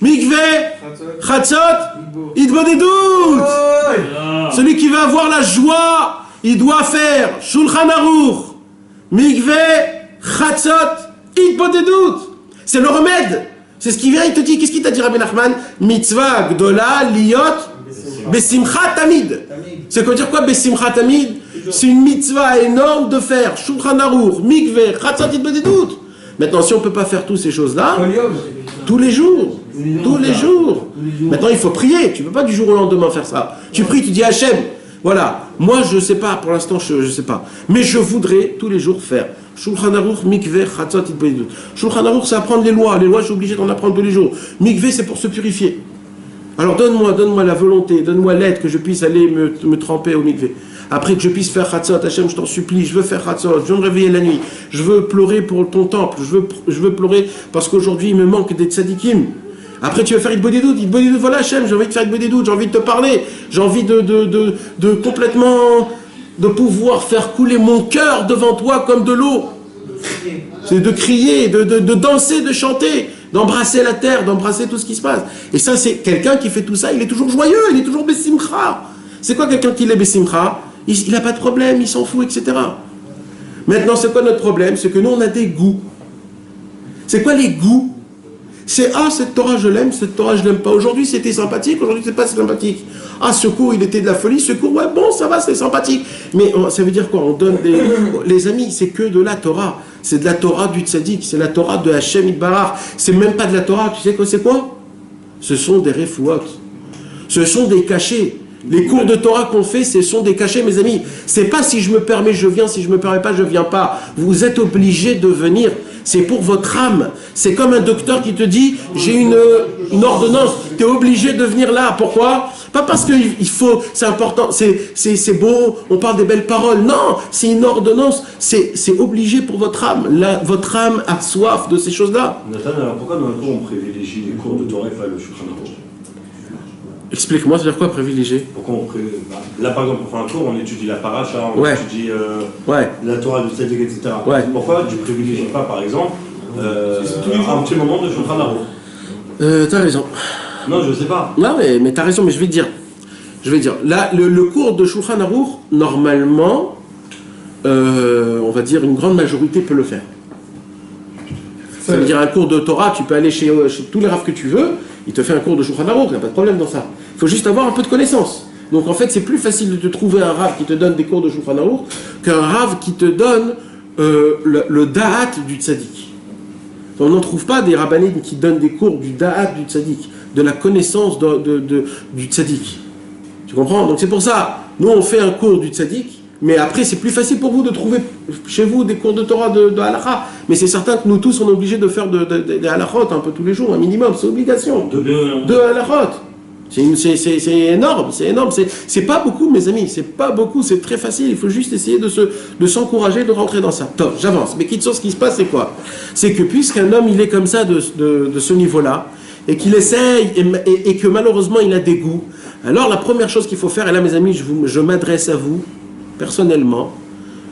Mikveh, Chatzot, Idbodedut. Celui qui va avoir la joie, il doit faire Shulchan Aruch, Mikveh, Chatzot, Idbodedut. C'est le remède. C'est ce qui vient, il te dit, qu'est-ce qu'il t'a dit Rabbi Nachman? Mitzvah Gdola, Liot, Besimcha Tamid. C'est quoi dire quoi Besimcha Tamid? C'est une mitzvah énorme de faire Shulchan Aruch, Mikveh, Chatzot, Idbodedut. Maintenant, si on ne peut pas faire toutes ces choses-là, tous les jours. Maintenant, il faut prier. Tu ne peux pas du jour au lendemain faire ça. Tu pries, tu dis Hachem, voilà, moi je ne sais pas, pour l'instant je ne sais pas. Mais je voudrais tous les jours faire Shulchan Aruch, Mikveh, Chatzot, Idbodedut. Shulchan Aruch, c'est apprendre les lois. Les lois, je suis obligé d'en apprendre tous les jours. Mikveh, c'est pour se purifier. Alors donne-moi la volonté, donne-moi l'aide que je puisse aller me tremper au Mikveh. Après que je puisse faire Chatzot, Hachem, je t'en supplie, je veux faire Chatzot, je veux me réveiller la nuit, je veux pleurer pour ton temple, je veux pleurer parce qu'aujourd'hui il me manque des tzadikim. Après tu veux faire Idbodedut, voilà Hachem, j'ai envie de faire Idbodedut, j'ai envie de te parler, j'ai envie de complètement, de pouvoir faire couler mon cœur devant toi comme de l'eau. C'est de crier, de danser, de chanter, d'embrasser la terre, d'embrasser tout ce qui se passe. Et ça, c'est quelqu'un qui fait tout ça, il est toujours joyeux, il est toujours bessimcha. C'est quoi quelqu'un qui est bessimcha? Il n'a pas de problème, il s'en fout, etc. Maintenant, c'est quoi notre problème? C'est que nous, on a des goûts. C'est quoi les goûts? C'est « Ah, cette Torah, je l'aime, cette Torah, je l'aime pas. Aujourd'hui, c'était sympathique, aujourd'hui, c'est pas sympathique. Ah, ce cours, il était de la folie, ce cours, ouais, bon, ça va, c'est sympathique. » Mais ça veut dire quoi? On donne des... Les amis, c'est que de la Torah. C'est de la Torah du tzaddik, c'est la Torah de Hachem Itbarach. C'est même pas de la Torah, tu sais quoi, c'est quoi? Ce sont des refouot. Ce sont des cachets. Les cours de Torah qu'on fait, ce sont des cachets, mes amis. C'est pas si je me permets, je viens, si je me permets pas, je viens pas. Vous êtes obligés de venir. C'est pour votre âme. C'est comme un docteur qui te dit, j'ai une ordonnance, tu es obligé de venir là. Pourquoi? Pas parce qu'il faut, c'est important, c'est beau, on parle des belles paroles. Non, c'est une ordonnance, c'est obligé pour votre âme. Votre âme a soif de ces choses-là. Nathan, alors pourquoi dans le cours on privilégie les cours de Torah et pas le Shulchan Aruch? Explique-moi, c'est-à-dire quoi privilégier? Pourquoi on Là, par exemple, pour faire un cours, on étudie la paracha, on étudie la Torah du Tzaddik, etc. Pourquoi tu ne privilégies pas, par exemple, un petit moment de Shulchan Aruch? T'as raison. Non, je ne sais pas. Non, mais t'as raison, mais je vais te dire. Là, le cours de Shulchan Aruch, normalement, on va dire une grande majorité peut le faire. Ça veut dire un cours de Torah, tu peux aller chez tous les raves que tu veux, il te fait un cours de Shulchan Aruch, il n'y a pas de problème dans ça. Il faut juste avoir un peu de connaissance. Donc en fait, c'est plus facile de te trouver un rave qui te donne des cours de Shulchan Aruch qu'un rave qui te donne le da'at du tzaddik. On n'en trouve pas des rabbanim qui donnent des cours du da'at du tzaddik, de la connaissance du tzaddik. Tu comprends? Donc c'est pour ça, nous on fait un cours du tzaddik, mais après c'est plus facile pour vous de trouver chez vous des cours de Torah de halakha. Mais c'est certain que nous tous on est obligés de faire des halakhot un peu tous les jours, un minimum, c'est obligation. De halakhot. C'est énorme, c'est énorme. C'est pas beaucoup, mes amis, c'est pas beaucoup, c'est très facile. Il faut juste essayer de s'encourager, de rentrer dans ça. Top, j'avance. Mais ce qui se passe, c'est quoi? C'est que puisqu'un homme, il est comme ça de ce niveau-là, et qu'il essaye, et que malheureusement, il a des goûts, alors la première chose qu'il faut faire, et là, mes amis, je m'adresse à vous, personnellement,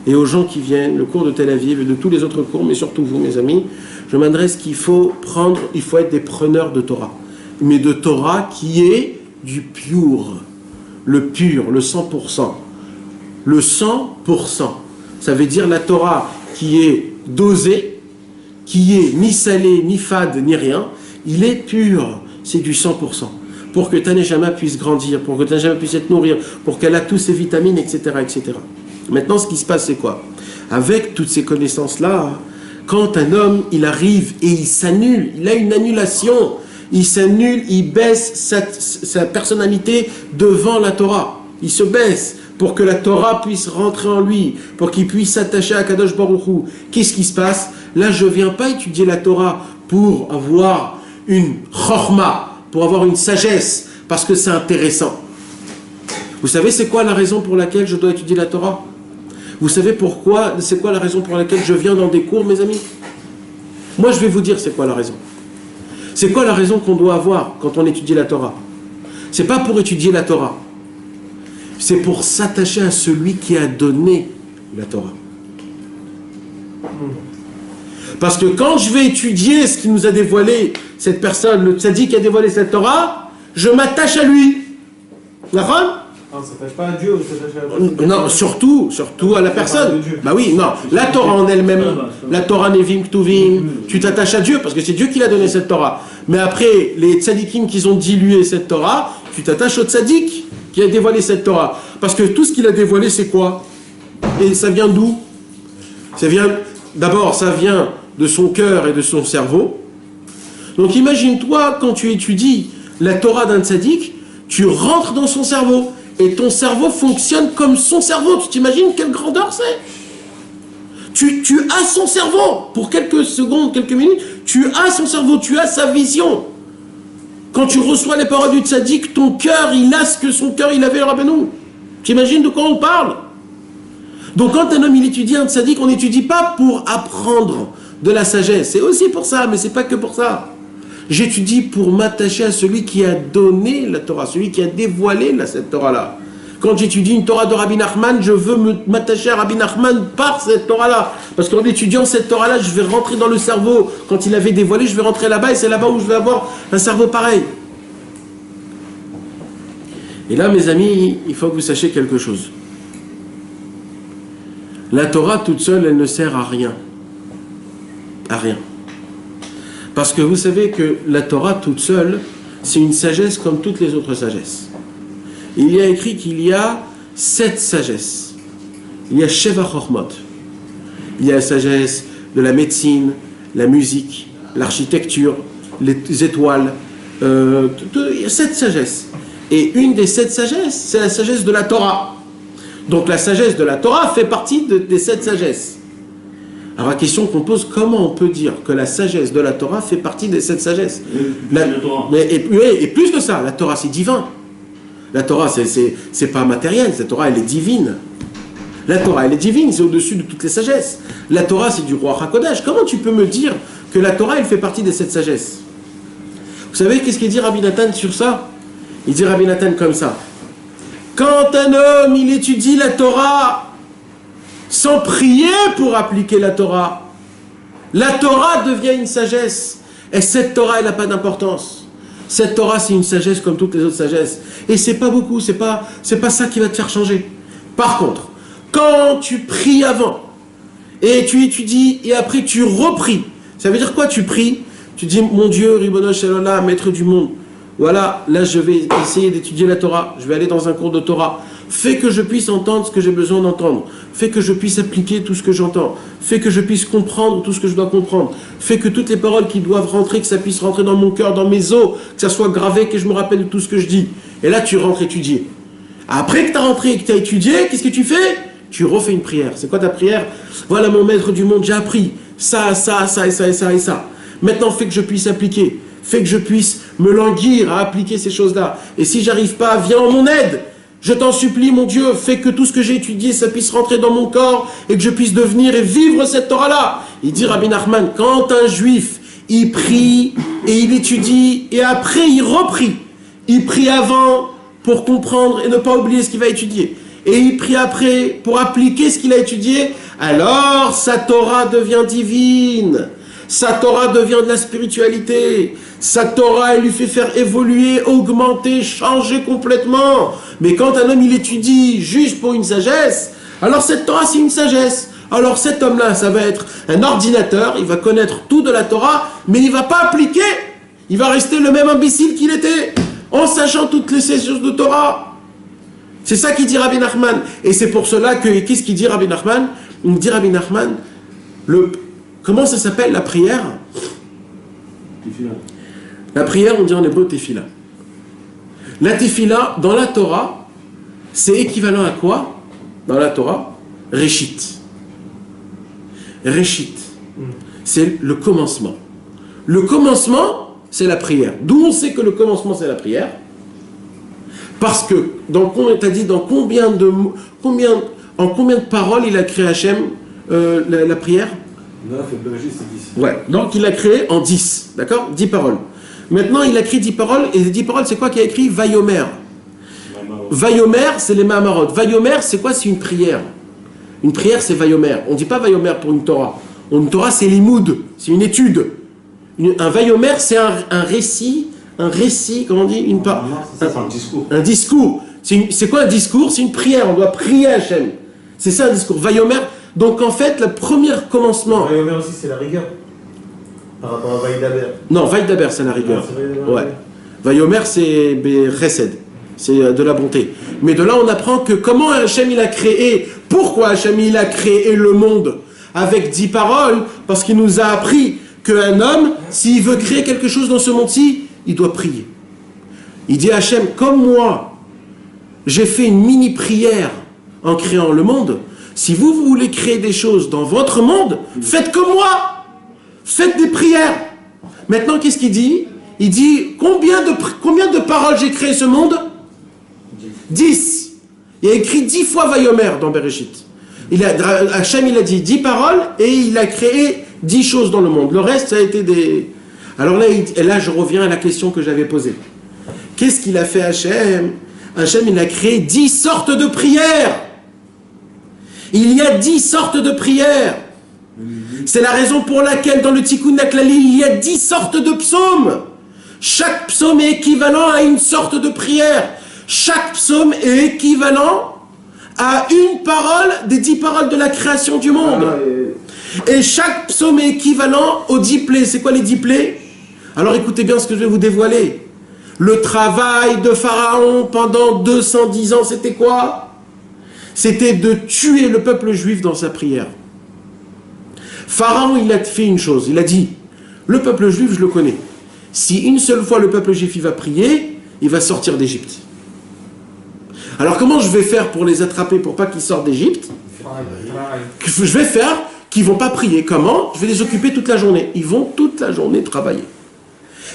et aux gens qui viennent, le cours de Tel Aviv, et de tous les autres cours, mais surtout vous, mes amis, je m'adresse qu'il faut être des preneurs de Torah. Mais de Torah qui est du pur, le 100%. Le 100%. Ça veut dire la Torah qui est dosée, qui est ni salée, ni fade, ni rien. Il est pur, c'est du 100%. Pour que ta neshama puisse grandir, pour que ta neshama puisse être nourrie, pour qu'elle a toutes ses vitamines, etc., etc. Maintenant, ce qui se passe, c'est quoi? Avec toutes ces connaissances-là, quand un homme, il arrive et il s'annule, il a une annulation, il s'annule, il baisse sa personnalité devant la Torah. Il se baisse pour que la Torah puisse rentrer en lui, pour qu'il puisse s'attacher à Kadosh Baruch Hu. Qu'est-ce qui se passe? Là, je ne viens pas étudier la Torah pour avoir une chorma, pour avoir une sagesse, parce que c'est intéressant. Vous savez, c'est quoi la raison pour laquelle je dois étudier la Torah? Vous savez pourquoi? C'est quoi la raison pour laquelle je viens dans des cours, mes amis? Moi, je vais vous dire c'est quoi la raison. C'est quoi la raison qu'on doit avoir quand on étudie la Torah? C'est pas pour étudier la Torah. C'est pour s'attacher à celui qui a donné la Torah. Parce que quand je vais étudier ce qui nous a dévoilé cette personne, le tzaddik qui a dévoilé cette Torah, je m'attache à lui. D'accord? On ne s'attache pas à Dieu, on s'attache à... Non, surtout à la personne. Bah oui, non. La Torah en elle-même, la Torah Nevim Ktuvim, tu t'attaches à Dieu parce que c'est Dieu qui l'a donné cette Torah. Mais après, les tzadikim qui ont dilué cette Torah, tu t'attaches au tzadik qui a dévoilé cette Torah. Parce que tout ce qu'il a dévoilé, c'est quoi? Et ça vient d'où? D'abord, ça vient de son cœur et de son cerveau. Donc imagine-toi, quand tu étudies la Torah d'un tzadik, tu rentres dans son cerveau. Et ton cerveau fonctionne comme son cerveau. Tu t'imagines quelle grandeur c'est? Tu as son cerveau. Pour quelques secondes, quelques minutes, tu as son cerveau, tu as sa vision. Quand tu reçois les paroles du tzaddik, ton cœur, il a ce que son cœur, il avait le Rabbeinu. Tu imagines de quoi on parle? Donc quand un homme, il étudie un tzaddik, on n'étudie pas pour apprendre de la sagesse. C'est aussi pour ça, mais c'est pas que pour ça. J'étudie pour m'attacher à celui qui a donné la Torah, celui qui a dévoilé cette Torah-là. quand j'étudie une Torah de Rabbi Nachman, je veux m'attacher à Rabbi Nachman par cette Torah-là. Parce qu'en étudiant cette Torah-là, je vais rentrer dans le cerveau. Quand il avait dévoilé, je vais rentrer là-bas et c'est là-bas où je vais avoir un cerveau pareil. Et là, mes amis, il faut que vous sachiez quelque chose. La Torah toute seule, elle ne sert à rien. À rien. Parce que vous savez que la Torah toute seule, c'est une sagesse comme toutes les autres sagesses. Il y a écrit qu'il y a 7 sagesses. Il y a Sheva Chochmot. Il y a la sagesse de la médecine, la musique, l'architecture, les étoiles. Il y a 7 sagesses. Et une des 7 sagesses, c'est la sagesse de la Torah. Donc la sagesse de la Torah fait partie des 7 sagesses. Alors la question qu'on pose, comment on peut dire que la sagesse de la Torah fait partie des 7 sagesses? Et plus que ça, la Torah c'est divin. La Torah c'est pas matériel, la Torah elle est divine. La Torah elle est divine, c'est au-dessus de toutes les sagesses. La Torah c'est du roi HaKodesh. Comment tu peux me dire que la Torah elle fait partie des 7 sagesses? Vous savez qu'est-ce qu'il dit Rabbi Nathan sur ça? Il dit Rabbi Nathan comme ça. Quand un homme il étudie la Torah sans prier pour appliquer la Torah devient une sagesse. Et cette Torah, elle n'a pas d'importance. Cette Torah, c'est une sagesse comme toutes les autres sagesses. Et c'est pas beaucoup, c'est pas ça qui va te faire changer. Par contre, quand tu pries avant, et tu étudies, et après tu repries, ça veut dire quoi tu pries? Tu dis, mon Dieu, Ribono Shel Olam, maître du monde, voilà, là je vais essayer d'étudier la Torah, je vais aller dans un cours de Torah. Fais que je puisse entendre ce que j'ai besoin d'entendre. Fais que je puisse appliquer tout ce que j'entends. Fais que je puisse comprendre tout ce que je dois comprendre. Fais que toutes les paroles qui doivent rentrer, que ça puisse rentrer dans mon cœur, dans mes os, que ça soit gravé, que je me rappelle de tout ce que je dis. Et là, tu rentres étudier. Après que tu as rentré et que tu as étudié, qu'est-ce que tu fais? Tu refais une prière. C'est quoi ta prière? Voilà mon maître du monde, j'ai appris ça, ça, ça et ça et ça et ça. Maintenant, fais que je puisse appliquer. Fais que je puisse me languir à appliquer ces choses-là. Et si j'arrive pas, viens en mon aide. Je t'en supplie, mon Dieu, fais que tout ce que j'ai étudié, ça puisse rentrer dans mon corps et que je puisse devenir et vivre cette Torah-là. Il dit Rabbi Nachman, quand un juif, il prie et il étudie et après il reprie. Il prie avant pour comprendre et ne pas oublier ce qu'il va étudier. Et il prie après pour appliquer ce qu'il a étudié. Alors sa Torah devient divine. Sa Torah devient de la spiritualité. Sa Torah, elle lui fait faire évoluer, augmenter, changer complètement. Mais quand un homme, il étudie juste pour une sagesse, alors cette Torah, c'est une sagesse. Alors cet homme-là, ça va être un ordinateur, il va connaître tout de la Torah, mais il ne va pas appliquer. Il va rester le même imbécile qu'il était, en sachant toutes les choses de Torah. C'est ça qu'il dit Rabbi Nachman. Et c'est pour cela que, qu'est-ce qu'il dit Rabbi Nachman? Il dit Rabbi Nachman, comment ça s'appelle la prière? La prière, on dit en hébreu tefila. La tefila, dans la Torah, c'est équivalent à quoi? Dans la Torah, Réchit. Réchit, c'est le commencement. Le commencement, c'est la prière. D'où on sait que le commencement, c'est la prière? Parce que, tu as dit, en combien de paroles il a créé Hachem la prière? 9 et Bereshit, c'est 10. Ouais, donc il a créé en 10, d'accord? 10 paroles. Maintenant, il a écrit 10 paroles, et les 10 paroles, c'est quoi qu'il a écrit? Vayomer. Vayomer, c'est les Mahamarot. Vayomer, c'est quoi? C'est une prière. Une prière, c'est Vayomer. On ne dit pas Vayomer pour une Torah. Une Torah, c'est l'imoud, c'est une étude. Un Vayomer, c'est un récit, comment on dit? C'est un discours. Un discours. C'est quoi un discours? C'est une prière, on doit prier à Hachem. C'est ça un discours. Vayomer, donc en fait, le premier commencement... Vayomer aussi, c'est la rigueur. Par rapport à Vaïdaber. Non, Vaïdaber, c'est la rigueur. Ouais. Vayomer, c'est Chesed. C'est de la bonté. Mais de là, on apprend que comment Hachem il a créé, pourquoi Hachem il a créé le monde avec 10 paroles, parce qu'il nous a appris qu'un homme, s'il veut créer quelque chose dans ce monde-ci, il doit prier. Il dit à Hachem, comme moi, j'ai fait une mini-prière en créant le monde, si vous voulez créer des choses dans votre monde, faites comme moi. Faites des prières. Maintenant, qu'est-ce qu'il dit? Il dit, combien de paroles j'ai créé ce monde? 10. Il a écrit 10 fois Vayomer dans Bereshit. Hachem, il a dit 10 paroles et il a créé 10 choses dans le monde. Le reste, ça a été des... Alors là, et là, je reviens à la question que j'avais posée. Qu'est-ce qu'il a fait Hachem? Hachem, il a créé 10 sortes de prières. Il y a 10 sortes de prières. C'est la raison pour laquelle dans le Tikkun Haklali, il y a 10 sortes de psaumes. Chaque psaume est équivalent à une sorte de prière. Chaque psaume est équivalent à une parole des 10 paroles de la création du monde. Et chaque psaume est équivalent aux 10 plaies. C'est quoi les 10 plaies? Alors écoutez bien ce que je vais vous dévoiler. Le travail de Pharaon pendant 210 ans, c'était quoi? C'était de tuer le peuple juif dans sa prière. Pharaon, il a fait une chose. Il a dit, le peuple juif, je le connais. Si une seule fois le peuple juif il va prier, il va sortir d'Égypte. Alors comment je vais faire pour les attraper pour pas qu'ils sortent d'Égypte? Je vais faire qu'ils vont pas prier. Comment? Je vais les occuper toute la journée. Ils vont toute la journée travailler.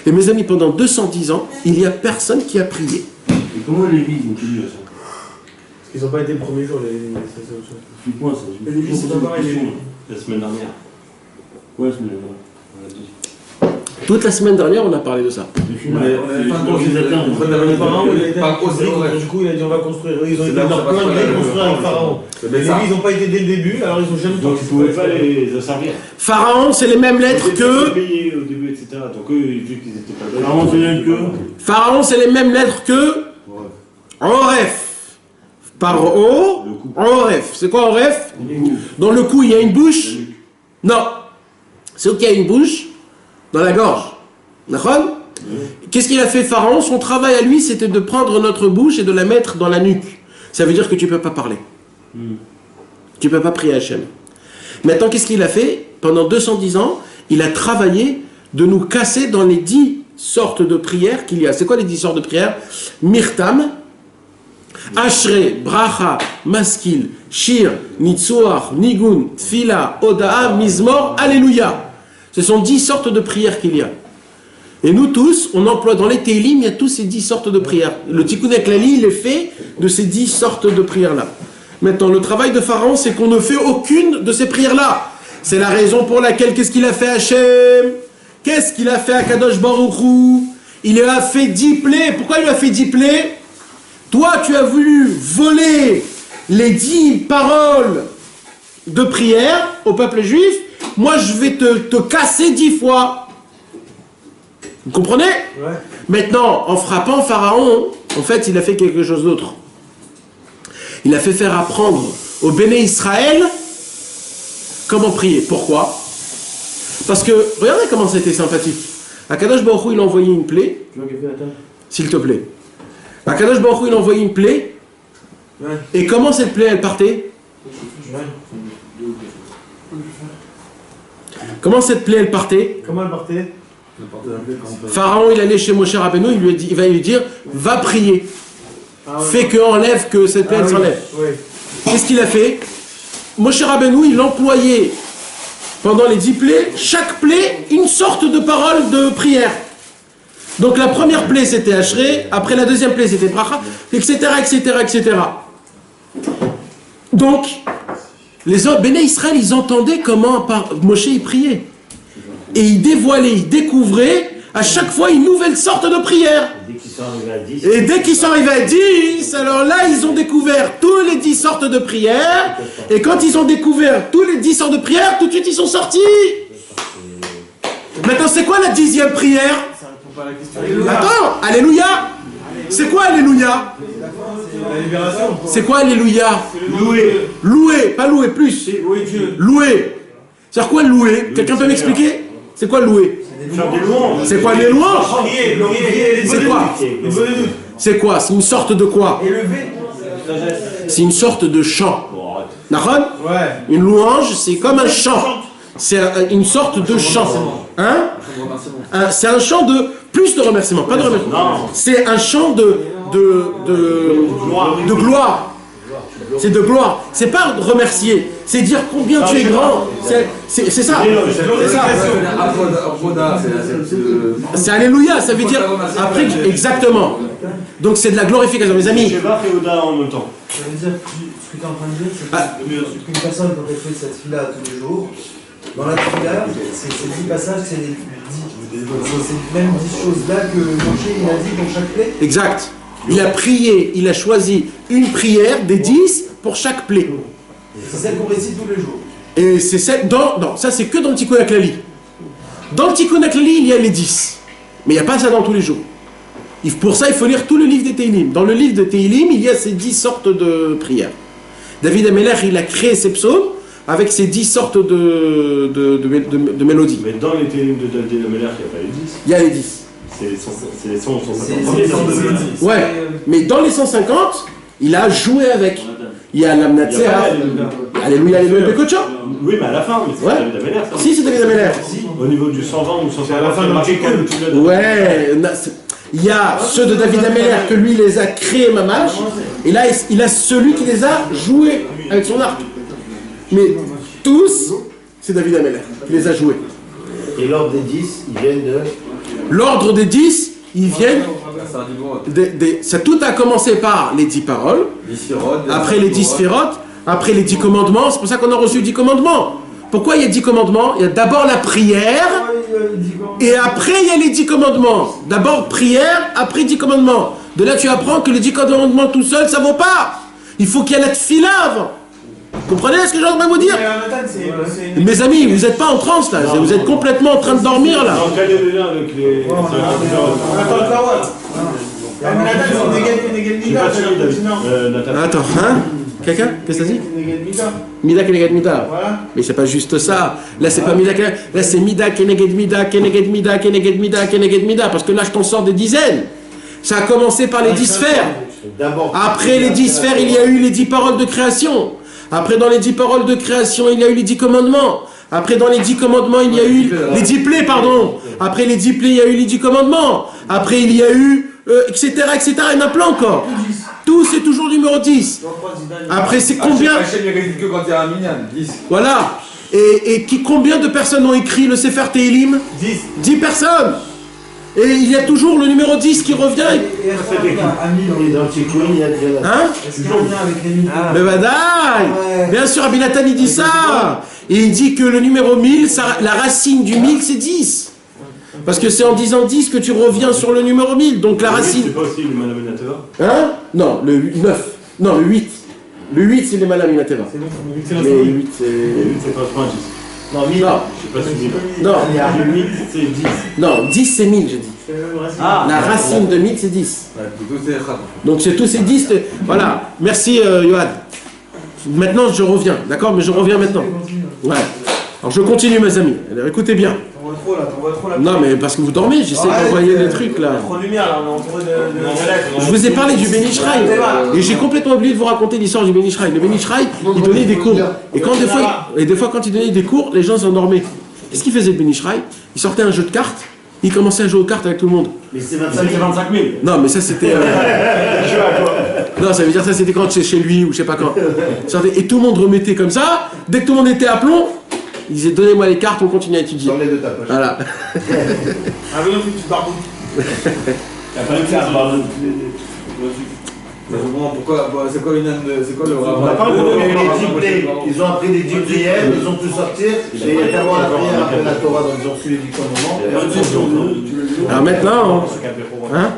Et mes amis, pendant 210 ans, il n'y a personne qui a prié. Et comment les Lévis ont tenu ça? Parce qu'ils n'ont pas été le premier jour, les Lévis. Explique-moi ça. Les Lévis, c'est pas pareil. La semaine dernière. Ouais, la semaine dernière. On l'a dit. Toute la semaine dernière, on a parlé de ça. Du coup, il a dit on va construire. Ils ont été dans leur plan de construire avec Pharaon. Les Lévis, ils n'ont pas été dès le début, alors ils ont jamais. Donc ils ne pouvaient pas les asservir. Pharaon, c'est les mêmes lettres que. Payés au début, etc. Donc eux, vu qu'ils n'étaient pas là. Pharaon, c'est les mêmes que. Pharaon, c'est les mêmes lettres que. Oref. Par O, Oref. C'est quoi Oref? Dans le cou, il y a une bouche? Non. C'est où qu'il y a une bouche? Dans la gorge. D'accord? Qu'est-ce qu'il a fait Pharaon? Son travail à lui, c'était de prendre notre bouche et de la mettre dans la nuque. Ça veut dire que tu ne peux pas parler. Tu ne peux pas prier à Hachem. Maintenant, qu'est-ce qu'il a fait? Pendant 210 ans, il a travaillé de nous casser dans les 10 sortes de prières qu'il y a. C'est quoi les 10 sortes de prières? Mirtam, Ashrei, Bracha, Maskil, Shir, Nitzuach, Nigun, Tfila, Oda'a, Mizmor, Alléluia. Ce sont 10 sortes de prières qu'il y a. Et nous tous, on emploie dans les Télim, il y a tous ces 10 sortes de prières. Le Tikkun Haklali, il est fait de ces 10 sortes de prières-là. Maintenant, le travail de Pharaon, c'est qu'on ne fait aucune de ces prières-là. C'est la raison pour laquelle, qu'est-ce qu'il a fait Hachem? Qu'est-ce qu'il a fait à Kadosh Baruch Hu? Il lui a fait 10 plaies. Pourquoi il lui a fait 10 plaies? Toi, tu as voulu voler les 10 paroles de prière au peuple juif. Moi, je vais te casser 10 fois. Vous comprenez? Ouais. Maintenant, en frappant Pharaon, en fait, il a fait quelque chose d'autre. Il a fait faire apprendre au Béné Israël comment prier. Pourquoi? Parce que, regardez comment c'était sympathique. Akadosh Baruch Hu, il a envoyé une plaie. S'il te plaît. Akadosh Baruch Hu, il a envoyé une plaie. Ouais. Et comment cette plaie, elle partait? Ouais. Comment cette plaie, elle partait? Comment elle partait? Pharaon, il allait chez Moshe Rabbeinu, il va lui dire, va prier. Ah, ouais. Fais que enlève, que cette plaie, elle s'enlève. Ouais. Qu'est-ce qu'il a fait? Moshe Rabbeinu, il employait, pendant les 10 plaies, chaque plaie, une sorte de parole de prière. Donc la première plaie, c'était Ashrei, après la deuxième plaie, c'était Bracha, etc., etc., etc. Donc, les Béné Israël, ils entendaient comment Moshe il priait. Et il dévoilait, il découvrait à chaque fois une nouvelle sorte de prière. Et dès qu'ils sont arrivés à 10, alors là, ils ont découvert tous les 10 sortes de prières. Et quand ils ont découvert tous les 10 sortes de prières, tout de suite, ils sont sortis. Maintenant, c'est quoi la 10e prière? Attends, Alléluia. C'est quoi Alléluia? C'est quoi Alléluia? Louer. Louer, pas louer plus. Louer. C'est-à-dire quoi louer? Quelqu'un peut m'expliquer? C'est quoi louer? C'est quoi les louanges? C'est quoi? C'est quoi? C'est une sorte de quoi? C'est une sorte de chant. Une louange, c'est comme un chant. C'est une sorte de chant. Hein? C'est un chant de plus de remerciement, pas de remerciement. C'est un chant de gloire. C'est de gloire. C'est pas remercier. C'est dire combien tu es grand. C'est ça. C'est Alléluia. Ça veut dire après exactement. Donc c'est de la glorification, mes amis. En même temps. Ça veut dire que ce que tu es en train de dire, c'est qu'une personne quand elle fait cette fila tous les jours, dans la fila, ces 10 passages, c'est les 10 même 10 choses là que Moshe il a dit dans chaque plaie. Exact. Il a prié, il a choisi une prière des 10 pour chaque plaie. C'est celle qu'on récite tous les jours. Et c'est celle, non, ça c'est que dans le Tikkun HaKlali. Dans le Tikkun HaKlali, il y a les 10. Mais il n'y a pas ça dans tous les jours. Pour ça, il faut lire tout le livre des Teilim. Dans le livre de Teilim, il y a ces 10 sortes de prières. David Ameller, il a créé ces psaumes avec ces 10 sortes de mélodies. Mais dans les Teilim de David Ameller, il n'y a pas les 10. Il y a les 10. C'est les 150. Ouais, mais dans les 150, il a joué avec. Il y a l'Amnatsea, Alléluia, Alléluia, Bekocho. Oui, mais à la fin, mais c'est David Ameller. Si, c'est David Ameller. Au niveau du 120 ou 150, à la fin de ouais, il y a ceux de David Ameller que lui les a créés mamash, et là il a celui qui les a joués avec son arc. Mais tous, c'est David Ameller qui les a joués. Et l'ordre des 10, ils viennent de... L'ordre des 10, ils viennent... Ça tout a commencé par les 10 paroles, après les 10 sphérotes, après les 10 commandements. C'est pour ça qu'on a reçu 10 commandements. Pourquoi il y a 10 commandements? Il y a d'abord la prière, et après il y a les 10 commandements. D'abord prière, après 10 commandements. De là tu apprends que les 10 commandements tout seul, ça vaut pas. Il faut qu'il y ait la tfila avant. Vous comprenez ce que j'ai en train de vous dire? Mes amis, vous n'êtes pas en transe là, vous êtes complètement en train de dormir là. Quel est le lien avec les... Attends, hein? Quelqu'un? Qu'est-ce que ça dit? Mida keneged mida. Mais c'est pas juste ça. Là c'est pas mida keneged. Là c'est mida keneged mida, keneged mida, keneged mida, keneged mida. Parce que là je t'en sors des dizaines. Ça a commencé par les 10 sphères. Après les 10 sphères, il y a eu les 10 paroles de création. Après dans les 10 paroles de création, il y a eu les 10 commandements. Après dans les 10 commandements, il y a eu les 10 plaies, pardon. Après les 10 plaies, il y a eu les 10 commandements. Après il y a eu etc., etc. Il y en a plein encore. Tout c'est toujours numéro 10. Après c'est combien? Voilà. Et combien de personnes ont écrit le Sefer Tehillim? 10 personnes. Et il y a toujours le numéro 10 qui revient. Hein? Mais badaï. Bien sûr, Rabbi Nathan il dit ça. Et il dit que le numéro 1000, la racine du 1000 c'est 10. Parce que c'est en disant 10 que tu reviens sur le numéro 1000. Donc la racine... C'est pas aussi le Malaminateva? Hein? Non, le 9. Non, le 8. Le 8 c'est les Malaminateva. Mais le 8 c'est pas 10. Non, 1000. Non, je sais pas si 1000. Non. Le 1000 c'est 10. Non, 10 c'est 1000, j'ai dit. La racine de 1000 c'est 10. Donc c'est tous ces 10. Voilà. Merci Yoad. Maintenant je reviens, d'accord? Mais je reviens maintenant. Ouais. Alors je continue mes amis. Alors, écoutez bien. Non mais parce que vous dormez, j'essaie d'envoyer des trucs là. Je vous ai parlé du Ben Ishraï et j'ai complètement oublié de vous raconter l'histoire du Ben Ishraï. Le Ben Ishraï, il donnait des cours. Et des fois quand il donnait des cours, les gens s'endormaient. Qu'est-ce qu'il faisait le Ben Ishraï? Il sortait un jeu de cartes, il commençait à jouer aux cartes avec tout le monde. Mais c'est 25 000. Non mais ça c'était... Non, ça veut dire ça c'était quand c'est chez lui ou je sais pas quand. Et tout le monde remettait comme ça, dès que tout le monde était à plomb, il disait donnez-moi les cartes, on continue à étudier. J'en ai de ta poche. Voilà. Ah oui, tu barbouilles. T'as pas eu ça, pardon. Pourquoi c'est quoi le rapport? Ils ont appris des 10 prières, ils ont pu sortir, et il y a d'abord la prière après la Torah, donc ils ont su les 10 commandements. Alors maintenant, hein?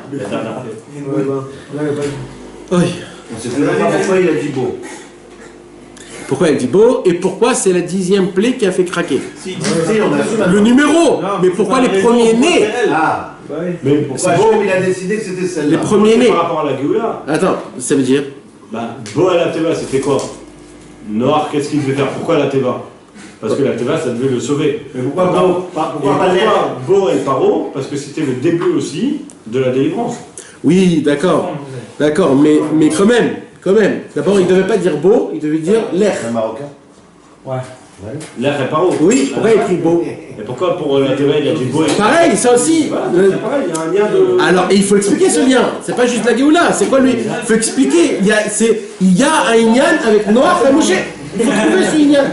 Oui. C'est pourquoi il a dit beau. Pourquoi elle dit beau et pourquoi c'est la 10e plaie qui a fait craquer? Le numéro. Mais pourquoi les premiers nés? Ah. Mais pourquoi il a décidé que c'était celle-là? Les premiers nés. Par rapport à la Géoula. Attends, ça veut dire? Bo à la Teva, c'était quoi? Noir, qu'est-ce qu'il devait faire? Pourquoi la Teva? Parce que la Teva, ça devait le sauver. Mais pourquoi Bo et Paro? Parce que c'était le début aussi de la délivrance. Oui, d'accord. D'accord, mais quand même. D'abord, il ne devait pas dire beau, il devait dire l'air. Un Marocain? Ouais. L'air est Paro. Oui, pourquoi il écrit beau? Et pourquoi pour la Teva, il a dit beau et pareil, ça aussi. C'est pareil, il y a un lien de... Alors, et il faut expliquer ce lien. C'est pas juste la Géoula, c'est quoi lui? Il faut expliquer. Il y a un Inyan avec Noach et Moshe. Il faut trouver ce Inyan.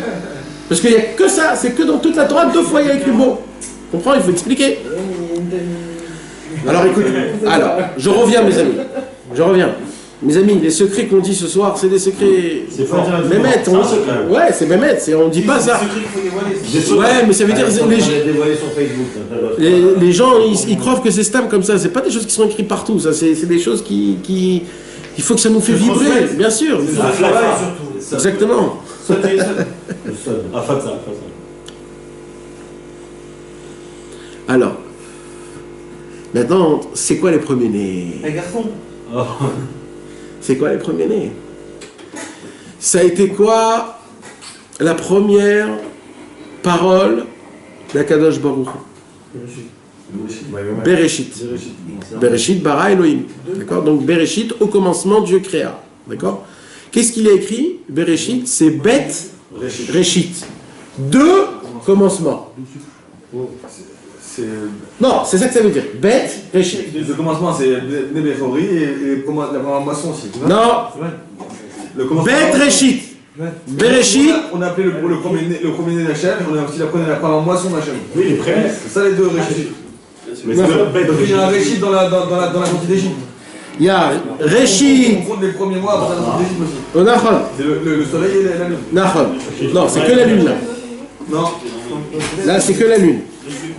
Parce qu'il n'y a que ça, c'est que dans toute la Torah, 2 fois il y a écrit beau. Tu comprends? Il faut expliquer. Alors écoute, je reviens mes amis. Je reviens. Mes amis, les secrets qu'on dit ce soir, c'est des secrets. C'est fort. Bémet, ouais, c'est Bémet, on dit pas ça. Ouais, mais ça veut dire. Les gens, ils croient que c'est stam comme ça. C'est pas des choses qui sont écrites partout, ça. C'est des choses qui. Il faut que ça nous fait vibrer, bien sûr. Exactement. Alors, maintenant, c'est quoi les premiers-nés? Un garçon. C'est quoi les premiers-nés? Ça a été quoi la première parole d'Akadosh Baruch Hu? Bereshit. Bereshit, bara Elohim. D'accord? Donc Bereshit, au commencement, Dieu créa. D'accord? Qu'est-ce qu'il a écrit? Bereshit, c'est Bet Reshit. Deux commencements. Non, c'est ça que ça veut dire. Bet Reshit. Le commencement, c'est Nebechori et la première moisson aussi. Non. Bet Reshit. Bereshit. On a appelé le premier né d'Hachem, on a aussi la première moisson d'Hachem. Oui, les premiers. C'est ça les deux Reshit. Donc il y a un Reshit dans la sortie d'Égypte. Il y a Reshit. On compte les premiers mois dans la sortie d'Égypte aussi. C'est le soleil et la lune. Non, c'est que la lune là. Non. Là, c'est que la lune.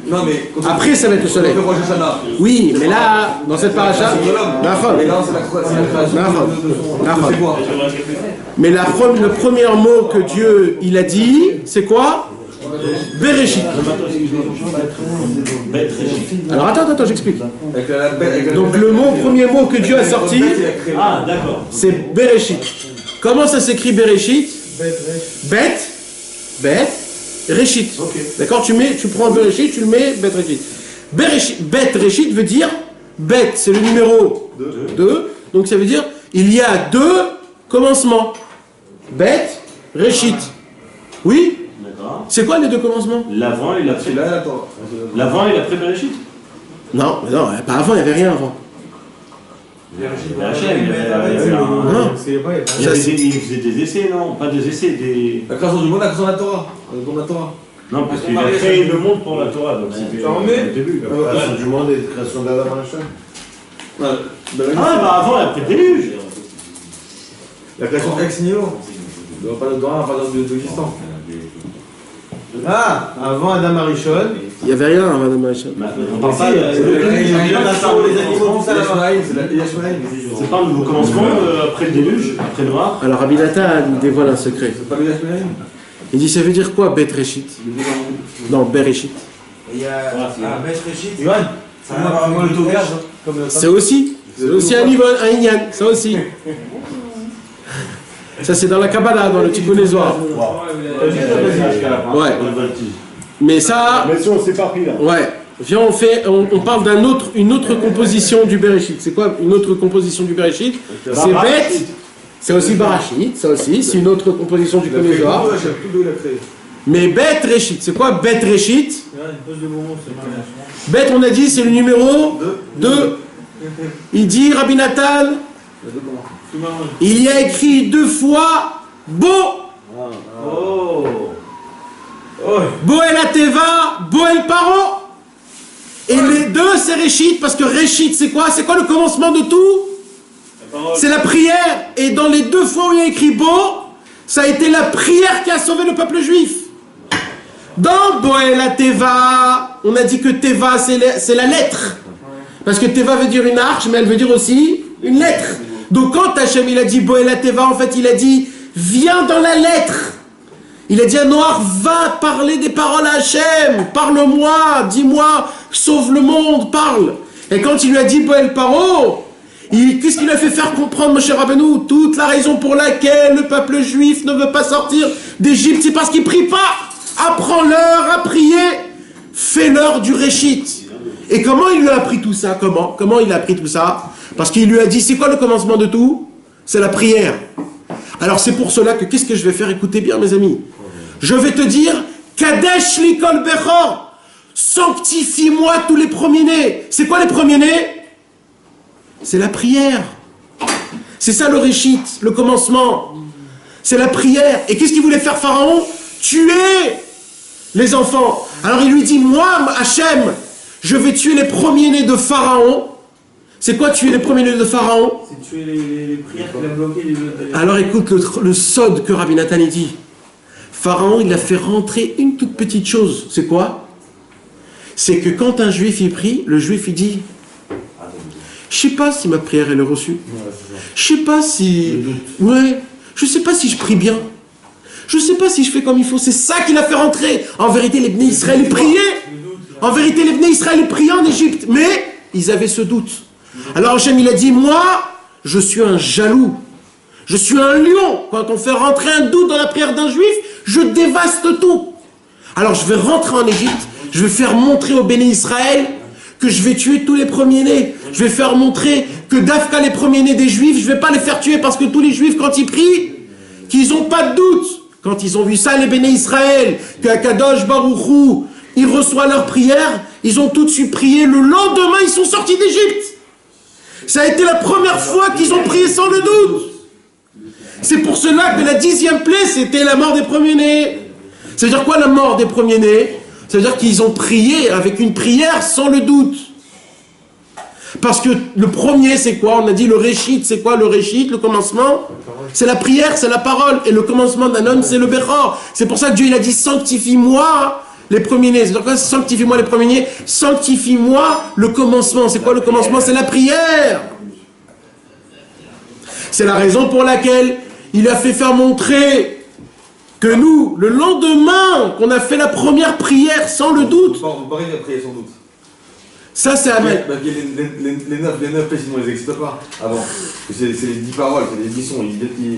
Non, mais après, ça va être le soleil. Oui, mais là, dans cette paracha, mais le premier mot que Dieu il a dit, c'est quoi? Bereshit. Alors attends, j'explique. Donc le premier mot que Dieu a sorti, c'est Bereshit. Comment ça s'écrit Bereshit? Bet, Reshit. D'accord, tu prends Bereshit, tu le mets Bet Reshit. Bet Reshit veut dire Bet, c'est le numéro 2. Donc ça veut dire il y a deux commencements. Bet, Reshit. Oui? C'est quoi les deux commencements? L'avant et l'après. L'avant et l'après Bereshit? Non, pas avant, il n'y avait rien avant. Il faisait des essais, non? Pas des essais, des... La création du monde, la création de la Torah. Non, parce qu'il a créé le monde pour la Torah, donc c'était le début. La création du monde et la création de l'Adam avant et après le déluge. La création ex nihilo. Il n'y aura pas de Torah, pas d'existence. Ah, avant Adam Arishon. Il n'y avait rien avant Adam Arishon. On parle pas les animaux, tout ça là-bas. C'est pas un nouveau commencement après le déluge, après le noir. Alors Rabbi Nathan il dévoile un secret. Il dit ça veut dire quoi Bet Reshit? Non, Bereshit. Il y a Bet Reshit. C'est aussi un niveau, un Inyan, ça aussi. Ça c'est dans la Kabbalah, dans le Tikkun Zohar. Ouais. Mais ça. Mais si on s'est pas pris là. Ouais. Viens, on parle une autre composition du Bereshit. C'est quoi une autre composition du Bereshit? C'est Bet. C'est aussi Barachit, ça aussi, c'est une autre composition du Tikkun Zohar. Mais Bet Reshit, c'est quoi Bet Reshit? Bet, on a dit, c'est le numéro 2. Il dit, Rabbi Nathan, il y a écrit 2 fois Bo. Bo el Ateva, Bo el Paro. Et les deux, c'est Reshit, parce que Reshit, c'est quoi? C'est quoi le commencement de tout? C'est la prière. Et dans les 2 fois où il y a écrit Bo, ça a été la prière qui a sauvé le peuple juif. Dans Bo el Ateva, on a dit que Teva, c'est la lettre. Parce que Teva veut dire une arche, mais elle veut dire aussi une lettre. Donc quand Hachem il a dit Bo el Ateva, en fait il a dit viens dans la lettre. Il a dit à Noir, va parler des paroles à Hachem, parle-moi, dis-moi, sauve le monde, parle. Et quand il lui a dit Bo el Paro, qu'est-ce qu'il a fait faire comprendre, Moshe Rabbeinu? Toute la raison pour laquelle le peuple juif ne veut pas sortir d'Égypte, c'est parce qu'il ne prie pas. Apprends-leur à prier, fais-leur du Reshit. Et comment il lui a appris tout ça? Comment il a appris tout ça? Parce qu'il lui a dit, c'est quoi le commencement de tout? C'est la prière. Alors c'est pour cela que, qu'est-ce que je vais faire? Écoutez bien mes amis. Je vais te dire, Kadesh Likol Bechor, sanctifie-moi tous les premiers-nés. C'est quoi les premiers-nés? C'est la prière. C'est ça le Reshit, le commencement. C'est la prière. Et qu'est-ce qu'il voulait faire Pharaon? Tuer les enfants. Alors il lui dit, moi, Hachem, je vais tuer les premiers-nés de Pharaon. C'est quoi tuer les premiers-nés de Pharaon? c'est de tuer les prières qu'il a bloquées. Alors écoute le sod que Rabbi Nathan dit. Pharaon, il a fait rentrer une toute petite chose. C'est quoi? C'est que quand un juif y prie, le juif il dit je sais pas si ma prière elle est reçue. Je sais pas si. Ouais. Je sais pas si je prie bien. Je sais pas si je fais comme il faut. C'est ça qu'il a fait rentrer. En vérité, les Bnei Israël ils priaient. En vérité, les Bnei Israël ils priaient en Égypte. Mais ils avaient ce doute. Alors Hachem il a dit moi, je suis un jaloux. Je suis un lion. Quand on fait rentrer un doute dans la prière d'un juif, je dévaste tout. Alors je vais rentrer en Égypte. Je vais faire montrer aux Béné Israël que je vais tuer tous les premiers-nés. Je vais faire montrer que d'Afka, les premiers-nés des Juifs, je ne vais pas les faire tuer parce que tous les Juifs, quand ils prient, qu'ils n'ont pas de doute. Quand ils ont vu ça, les Béné Israël, qu'Akadosh Baruch Hu, il reçoit leur prière, ils ont tout de suite prié. Le lendemain, ils sont sortis d'Égypte. Ça a été la première fois qu'ils ont prié sans le doute. C'est pour cela que la 10e plaie, c'était la mort des premiers-nés. Ça veut dire quoi, la mort des premiers-nés? Ça veut dire qu'ils ont prié avec une prière sans le doute. Parce que le premier, c'est quoi? On a dit le réchit, c'est quoi le réchit, le commencement? C'est la prière, c'est la parole. Et le commencement d'un homme, c'est le béchor. C'est pour ça que Dieu, il a dit sanctifie-moi les premiers-nés. C'est-à-dire quoi? Sanctifie-moi les premiers-nés. Sanctifie-moi le commencement. C'est quoi le commencement? C'est la prière. C'est la raison pour laquelle il a fait faire montrer que nous, le lendemain qu'on a fait la première prière sans le doute, On peut pas arriver à prier sans doute. ça c'est Amen. Les 9 sinon ils n'existent pas avant. C'est les 10 paroles, c'est les 10 sons,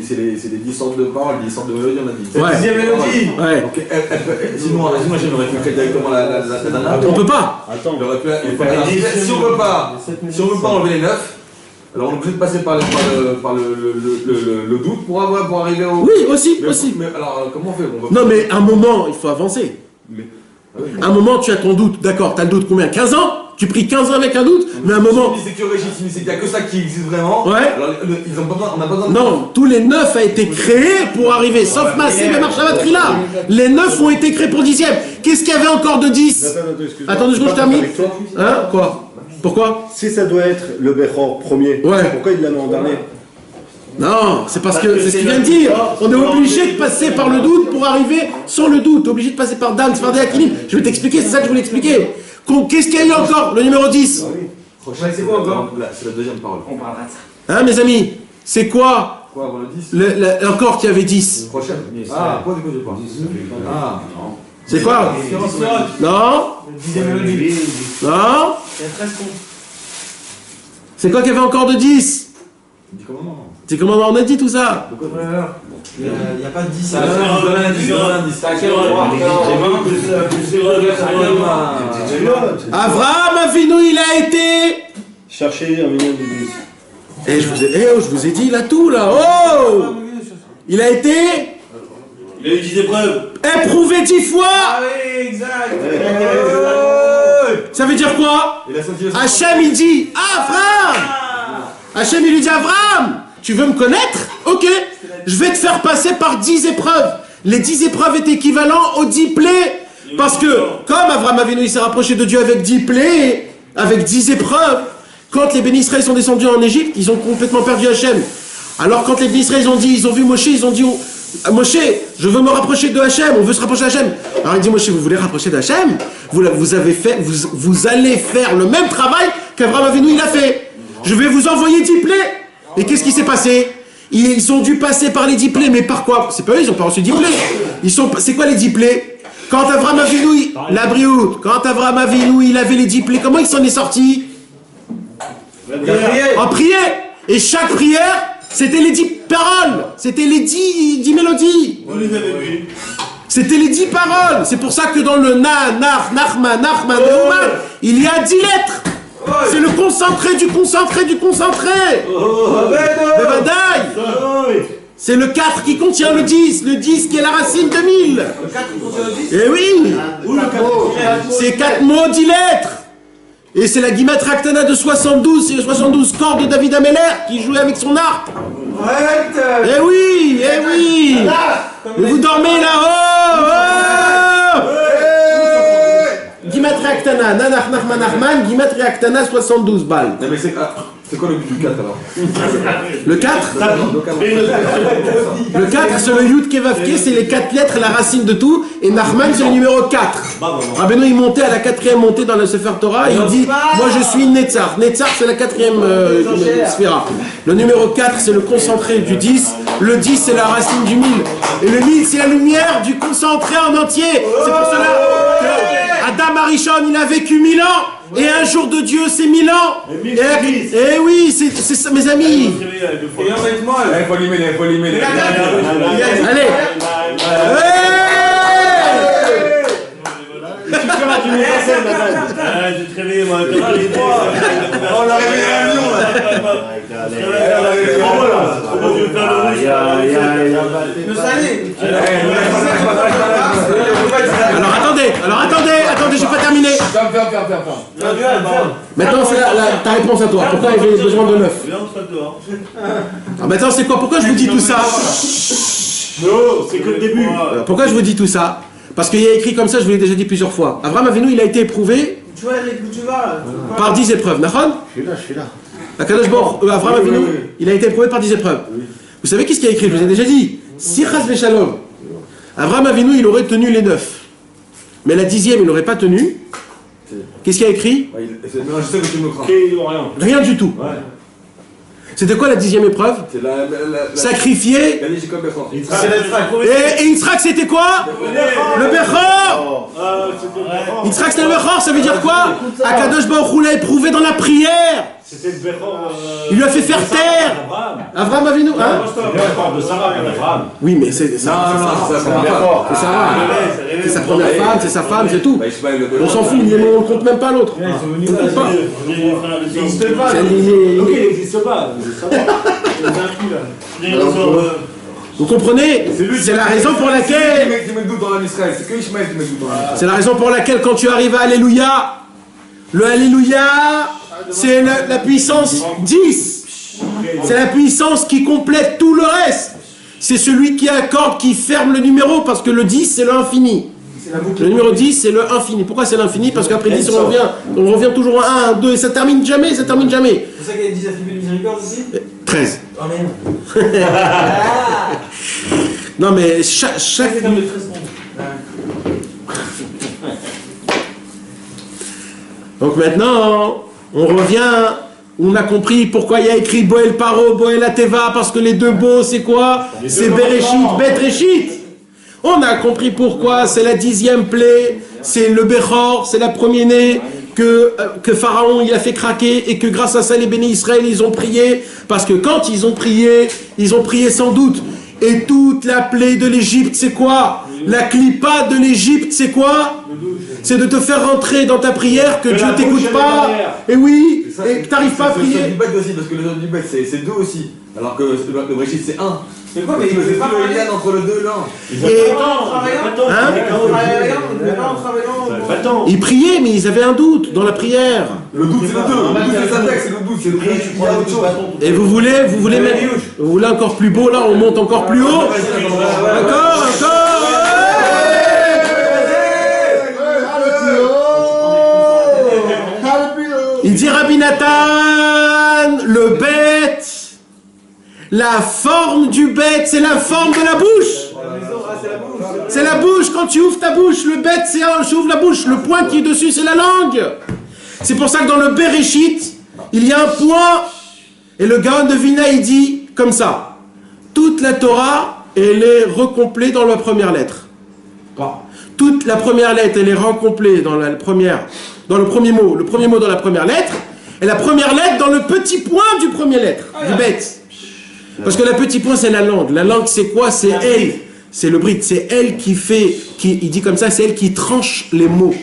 c'est les 10 sortes de paroles, 10 sortes de mélodies, on a dit. C'est la 10e mélodie. Ouais. Donc, sinon j'aimerais faire directement la nana. On peut pas. Attends. Si on veut pas enlever les 9, alors on est obligé de passer par le doute pour arriver au... Oui, aussi. Mais alors comment on fait? Non mais à un moment, il faut avancer. À un moment, tu as ton doute. D'accord, tu as le doute combien? 15 ans? Tu pries 15 ans avec un doute? Mais à un moment... C'est que Régis, c'est qu'il n'y a que ça qui existe vraiment. Ouais. Alors on n'a pas besoin de... Non, tous les 9 a été créés pour arriver. Sauf Massé et Marchavatri là. Les 9 ont été créés pour 10e. Qu'est-ce qu'il y avait encore de 10? Attends 2 secondes, je termine. Hein? Quoi? Pourquoi? Si ça doit être le Bechor premier, pourquoi il l'a mis en dernier? Non, c'est parce que c'est ce qu'il vient de dire. On est obligé de passer par le doute pour arriver sans le doute. Obligé de passer par Dan, par Akilim. Je vais t'expliquer, c'est ça que je voulais expliquer. Qu'est-ce qu'il y a eu encore? Le numéro 10. C'est quoi encore? C'est la deuxième parole. On parlera de ça. Hein, mes amis? C'est quoi? Quoi, avant le 10? Encore qu'il y avait 10. Prochaine. Ah, quoi, de quoi je parle? Ah, non. C'est quoi? Non? Non? C'est quoi qu'il y avait encore de 10? C'est comment on a dit tout ça? Il n'y a pas de 10. Avraham Avinu, il a été... Chercher un million de 10. Et je vous ai dit, il a tout là. Oh! Il a été... Il a eu 10 épreuves. Éprouvé 10 fois. Ah oui, exact. Ça veut dire quoi? Hachem il dit Avraham. Hachem il lui dit Avraham, tu veux me connaître? Ok, je vais te faire passer par 10 épreuves. Les 10 épreuves étaient équivalents aux 10 plaies. Parce que comme Avraham Avinu il s'est rapproché de Dieu avec 10 plaies, avec 10 épreuves, quand les Bénis Israël sont descendus en Égypte, ils ont complètement perdu Hachem. Alors quand les Bénis Israël ils ont vu Moshe, ils ont dit Moshe, je veux me rapprocher de Hachem, on veut se rapprocher d'Hachem. Alors il dit Moshe, vous voulez rapprocher d'Hachem? Vous allez faire le même travail qu'Avraham Avinu il a fait. Je vais vous envoyer 10 plaies. Et qu'est-ce qui s'est passé? Ils ont dû passer par les 10 plaies, mais par quoi? C'est pas eux, ils n'ont pas reçu 10 plaies. C'est quoi les 10 plaies? Quand Avraham Avinu, la brioute, quand Avraham Avinu il avait les 10 plaies, comment il s'en est sorti? En prière. Et chaque prière, c'était les 10 paroles, c'était les 10 mélodies. C'était les 10 paroles. C'est pour ça que dans le Nachman, il y a 10 lettres. C'est le concentré du concentré du concentré. C'est le 4 qui contient le 10 qui est la racine de 1000. Le 4 qui contient le 10? Eh oui. C'est 4 mots, 10 lettres. Et c'est la Guimatra Actana de 72, c'est les 72 cordes de David Ameller qui jouait avec son harpe. Eh oui, eh oui. Et vous dormez là-haut. Guimatra Actana, Nanach Nachman Nachman, Guimatra Actana 72 balles. Non mais c'est C'est quoi le but du 4 alors? Le 4? Le 4, c'est le Yud Kevavke, c'est les 4 lettres, la racine de tout. Et Nachman, c'est le numéro 4. Rabbeinu, il montait à la 4e montée dans le Sefer Torah et il dit, moi je suis Netzach. Netzach, c'est la 4e sphira. Le numéro 4, c'est le concentré du 10. Le 10, c'est la racine du 1000. Et le 1000, c'est la lumière du concentré en entier. C'est pour cela que Adam Arishon, il a vécu 1000 ans. Et un jour de Dieu, c'est 1000 ans. Et oui, c'est ça, mes amis. Et en fait, moi, il faut limer. Allez. Tu feras du universel, madame. Je te réveille, moi. On l'a réveillé à Lyon, là. Alors attendez, je vais pas terminer. Maintenant, c'est ta réponse à toi. Pourquoi il y avait besoin de 9? Maintenant, c'est quoi? Pourquoi je vous dis tout ça? Non, c'est que le début. Pourquoi je vous dis tout ça? Parce qu'il y a écrit comme ça, je vous l'ai déjà dit plusieurs fois. Abraham Avinu, il a été éprouvé par 10 épreuves. Nachon? Je suis là. Abraham Avinu, il a été éprouvé par 10 épreuves. Vous savez qu'est-ce qu'il y a écrit? Je vous ai déjà dit. Si Chas Veshalom, Abraham Avinu, il aurait tenu les 9. Mais la 10e, il n'aurait pas tenu. Qu'est-ce qu'il y a écrit? Non, je sais que tu me crains. Rien du tout. C'était quoi la 10e épreuve? Sacrifier. Et Yitzhak, c'était quoi? Le Bechor. Yitzhak, c'était le Bechor, ça veut dire quoi? Akadosh Baruch Hu l'a éprouvé dans la prière. C'était le Bechor. Il lui a fait faire taire. Avraham Avinu, hein? C'est le Bechor de Sarah, d'Abraham. Oui, mais c'est Sarah. C'est sa première femme, c'est sa femme, c'est tout. On s'en fout, on ne compte même pas l'autre. Il n'existe pas. Ok, il n'existe pas. Vous comprenez? C'est la raison pour laquelle. C'est la raison pour laquelle quand tu arrives à Alléluia, le Alléluia, c'est la puissance 10. C'est la puissance qui complète tout le reste. C'est celui qui accorde, qui ferme le numéro, parce que le 10, c'est l'infini. Le numéro 10, c'est le infini. Pourquoi c'est l'infini? Parce qu'après 10, on revient toujours à 1, 2, et ça termine jamais, ça termine jamais. C'est pour ça qu'il y a 10 attributs de miséricorde aussi? 13. Oh merde. Non mais chaque... Donc maintenant, on revient, on a compris pourquoi il y a écrit Boel Paro, Boel Ateva, parce que les deux beaux, c'est quoi? C'est Bereshit, Bet Reshit. On a compris pourquoi c'est la 10e plaie, c'est le Bechor, c'est la première-née que Pharaon il a fait craquer et que grâce à ça les bénis Israël ils ont prié, parce que quand ils ont prié sans doute. Et toute la plaie de l'Égypte, c'est quoi? La clipa de l'Égypte, c'est quoi? C'est de te faire rentrer dans ta prière, que Dieu t'écoute pas. Et oui, et que tu n'arrives pas à prier. C'est du bête aussi, parce que le du bête c'est 2 aussi. Alors que le Bréchit c'est 1. C'est quoi, mais il ne fait pas le lien entre le 2 et l'1. Ils priaient, mais ils avaient un doute dans la prière. Le doute c'est le 2. Le doute c'est Zatek, c'est le doute, c'est le Bréchit. Il y a autre chose. Et vous voulez encore plus beau, là on monte encore plus haut. Encore. Il dit Rabbi Nathan, le bête, la forme du bête, c'est la forme de la bouche. C'est la bouche, quand tu ouvres ta bouche, le bête, c'est j'ouvre la bouche, le point qui est dessus, c'est la langue. C'est pour ça que dans le Bereshit, il y a un point, et le Gaon de Vilna, il dit comme ça, toute la Torah, elle est recomplée dans la première lettre. Toute la première lettre, elle est recomplée dans le premier mot dans la première lettre, et la première lettre dans le petit point du premier lettre, du bête. Parce que le petit point, c'est la langue. La langue, c'est quoi? C'est elle. C'est le brit. C'est elle il dit comme ça, c'est elle qui tranche les mots.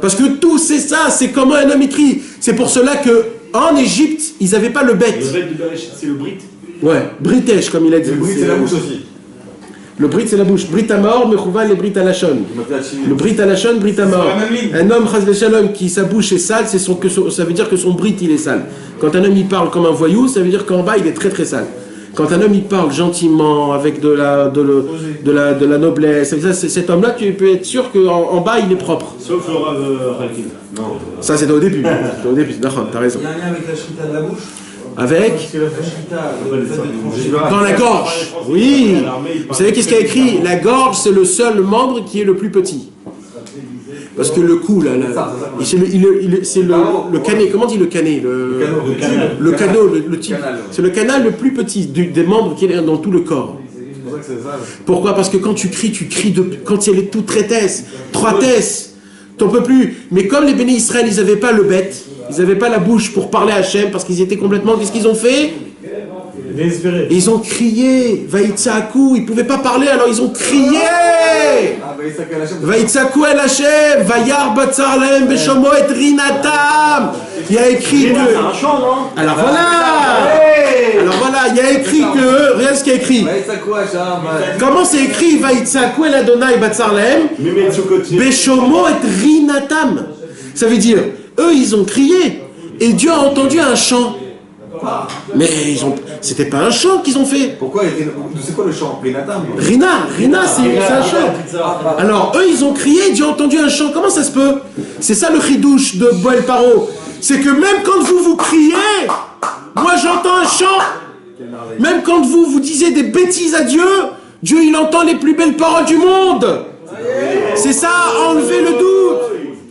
Parce que tout, c'est ça, c'est comment un homme écrit. C'est pour cela que en Égypte, ils n'avaient pas le bête. Le bête du Bereshit, c'est le brit. Ouais, britesh, comme il a dit. Le brit, c'est la bouche aussi. Le brit, c'est la bouche. Brit à mort, mechouvan, les brit à lachon. Le brit à lachon, brit à mort. Un homme, chas v'shalom, qui sa bouche est sale, ça veut dire que son brit, il est sale. Quand un homme, il parle comme un voyou, ça veut dire qu'en bas, il est très très sale. Quand un homme il parle gentiment, avec de la noblesse, cet homme-là, tu peux être sûr qu'en bas il est propre. Sauf le Rav Halkin. Non. Ça c'est au début. C'est au début, d'accord, t'as raison. Il y a un lien avec la shrita de la bouche. Avec dans la gorge. Oui. Vous savez qu'est-ce qu'il y a écrit? La gorge, c'est le seul membre qui est le plus petit. Parce que le cou, là, c'est le canet. Comment on dit le canet? Le canal, le type. C'est le canal le plus petit des membres qui est dans tout le corps. Pourquoi? Parce que quand tu cries quand il y a toute traitesse, 3 tesses, t'en peux plus. Mais comme les bénis Israël, ils n'avaient pas le bête, ils n'avaient pas la bouche pour parler à Hachem, parce qu'ils étaient complètement... Qu'est-ce qu'ils ont fait? Ils ont crié, Vaïtsakou, ils ne pouvaient pas parler, alors ils ont crié. Vaïtsakou el Hachem, Vayar batzar lahem beshomo et rinatam. Il y a écrit que... Alors voilà, il y a écrit que... Regarde ce qu'il y a écrit. Comment c'est écrit? Vaïtsakou el Adonai batzar lahem beshomo et rinatam. Ça veut dire, eux ils ont crié, et Dieu a entendu un chant. Mais c'était pas un chant qu'ils ont fait. Pourquoi? C'est quoi le chant? Rina, c'est un chant. Alors eux ils ont crié, Dieu a entendu un chant. Comment ça se peut? C'est ça le chidouche de Boel Paro. C'est que même quand vous criez, moi j'entends un chant. Même quand vous disiez des bêtises à Dieu, Dieu il entend les plus belles paroles du monde. C'est ça, enlever le doute.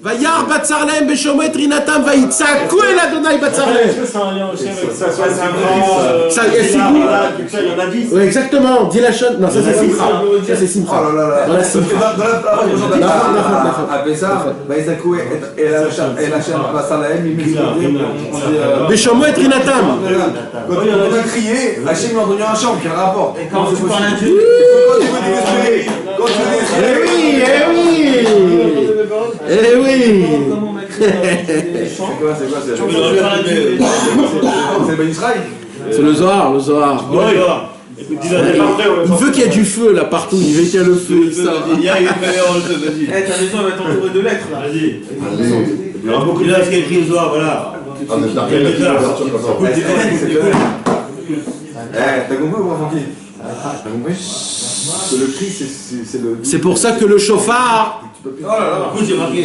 Vayar batzarlem beshomet rinatam vaïtsakou el Adonai batzarlem. Est-ce que c'est un lien aussi avec ça? Ça, il y en a 10. Oui, exactement. Dis la chose. Non, ça c'est Simcha. Ça c'est Simcha. Voilà, Simcha. À Pessah, vaïtsakou el Hachem batzarlem, beshomet rinatam. Quand on a crié, Hachem lui a donné un chant, quel rapport? Et quand tu parles à Dieu, quand tu veux Eh oui. comment on a créé des chants? C'est Ben Israël. C'est le Zohar. Il veut qu'il y ait du feu là partout, il veut qu'il y ait le feu. Il y a une caméra en jeu, vas-y. Ta maison va t'entourer de lettres là. Vas-y. Il y aura beaucoup de lettres qui écrit le Zohar, voilà. T'as compris ou pas, Francky? T'as compris? Le cri, c'est le... C'est pour ça que le chauffard...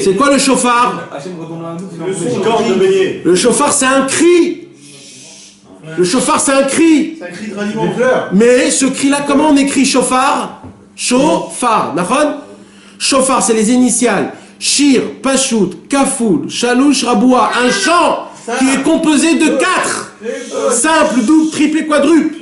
C'est quoi le chauffard? Le chauffard c'est un cri. Le chauffard c'est un cri. C'est un cri de ralliement. Mais ce cri-là, comment on écrit chauffard? Chauffard, d'accord? Chauffard c'est les initiales. Shir, Pachout, Kafoul, Chalouch, Raboua. Un chant qui est composé de 4. Simple, double, triple et quadruple.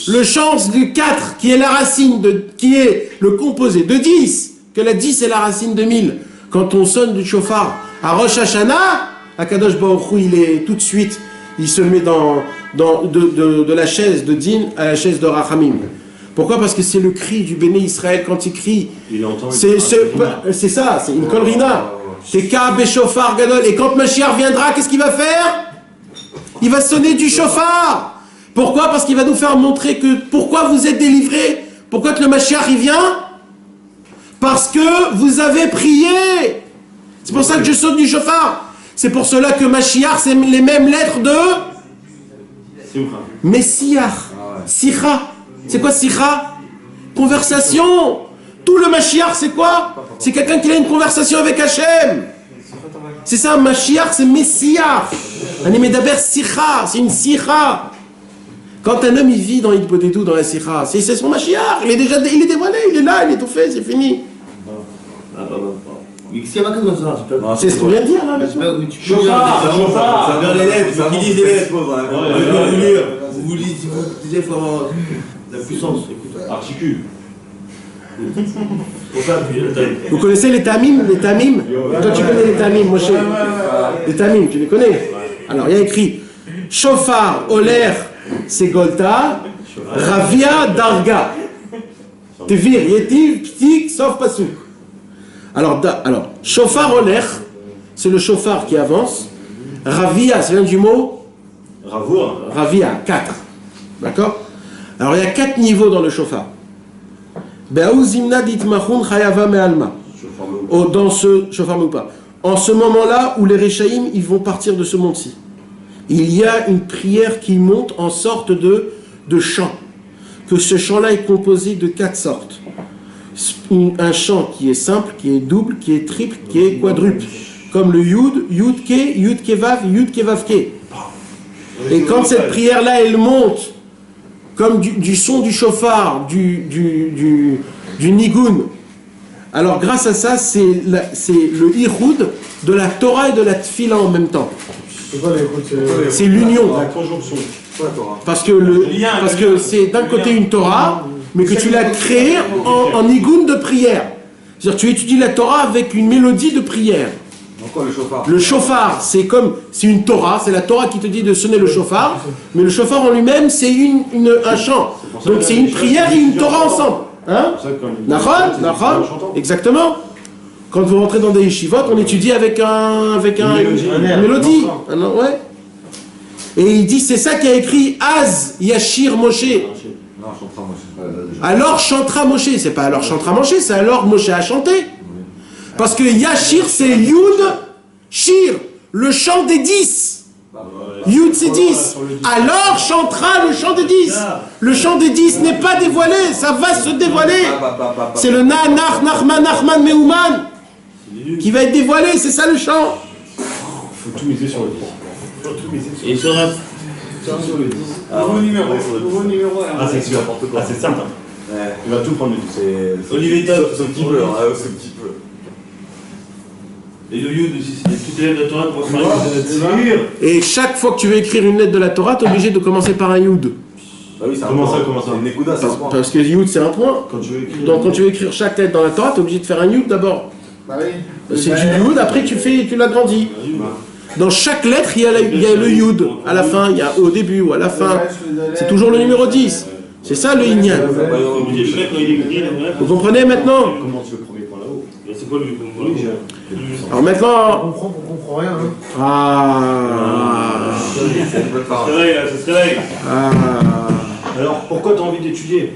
Le chant du 4 qui est la racine qui est le composé de 10, que la 10 est la racine de 1000. Quand on sonne du chauffard à Rosh Hashanah, Akadosh Baruch Hu, il est tout de suite, il se met de la chaise de Din à la chaise de Rachamim. Pourquoi? Parce que c'est le cri du béné Israël quand il crie. C'est ça, c'est une kolrina. C'est Ka Beshofar Gadol. Et quand Mashiach viendra, qu'est-ce qu'il va faire? Il va sonner du chauffard. Pourquoi? Parce qu'il va nous faire montrer que pourquoi vous êtes délivrés. Pourquoi que le Mashiach il vient? Parce que vous avez prié. C'est pour ça que je sonne du chauffard. C'est pour cela que Mashiach c'est les mêmes lettres de Messiah. Sicha. C'est quoi Sicha? Conversation. Tout le Mashiach c'est quoi? C'est quelqu'un qui a une conversation avec Hachem. C'est ça, Mashiach c'est Messia. Un Medaber Sicha. C'est une Sicha. Quand un homme il vit dans Hidbodedou, dans la Sikha, c'est son Mashiach, il est dévoilé, il est là, il est tout fait, c'est fini. C'est ce qu'on vient de dire là. Chauffard, ça vient les lettres, qui disent les lettres. Vous lisez, il faut avoir la puissance. Articule. Vous connaissez les tamim? Les tamim? Toi tu connais les tamim, Moshe? Les tamim, tu les connais? Alors il y a écrit Shofar, Oler, c'est Golta, Ravia, Darga. Tevir, Yetiv, Ptik, sauf Pasuk. Alors, Shofar Oler, c'est le chauffard qui avance. Ravia, ça vient du mot Ravia, 4. D'accord? Alors, il y a 4 niveaux dans le chauffard. Dans ce chauffard ou pas. En ce moment-là où les Réchaïm, ils vont partir de ce monde-ci. Il y a une prière qui monte en sorte de chant. que ce chant-là est composé de 4 sortes. Un chant qui est simple, qui est double, qui est triple, qui est quadruple. Comme le Yud, Yud Ke Vav, Yud Ke Vav Ke. Et quand cette prière-là, elle monte, comme du son du chauffard, du nigun, alors grâce à ça, c'est le Ihoud de la Torah et de la Tfila en même temps. C'est l'union. Parce que c'est d'un côté une Torah, mais que tu l'as créée en nigun de prière. C'est-à-dire tu étudies la Torah avec une mélodie de prière. Le shofar, c'est une Torah, c'est la Torah qui te dit de sonner le shofar, mais le shofar en lui-même, c'est un chant. Donc c'est une prière et une Torah ensemble. Hein? Nachon, exactement. Quand vous rentrez dans des yeshivot, on étudie avec une mélodie. Ouais. Et il dit, c'est ça qui a écrit Az Yashir Moshe. Alors chantera Moshe. C'est pas alors chantera Moshe, c'est alors Moshe a chanté. Parce que Yashir, c'est Yud, Shir, le chant des 10. Yud, c'est 10. Alors chantera le chant des 10. Le chant des 10 n'est pas dévoilé, ça va se dévoiler. C'est le Nach, Nachman, Nachman, Meuman qui va être dévoilé, c'est ça le chant. Il faut tout miser sur le 10. Et sur le 10. Nouveau numéro. Ah, c'est sûr. Ah, c'est certain. Il va tout prendre le 10. Olivier Top, ce petit peu. Et le Yud aussi, c'est toutes les lettres de la Torah pour faire Et chaque fois que tu veux écrire une lettre de la Torah, tu es obligé de commencer par un Yud. Bah oui, comment ça? Une Nekuda, c'est un point. Parce que Yud, c'est un point. Donc quand tu veux écrire chaque lettre dans la Torah, tu es obligé de faire un Yud d'abord. C'est du Yud, après tu l'agrandis. Dans chaque lettre, il y a le Yud. À la fin, il y a au début ou à la fin. C'est toujours le numéro 10. C'est ça le Inyan. Vous comprenez maintenant? Comment tu veux premier point là-haut? C'est quoi le Alors maintenant... On comprend rien. Hein. Ah. Ça se réveille. Alors pourquoi tu as envie d'étudier?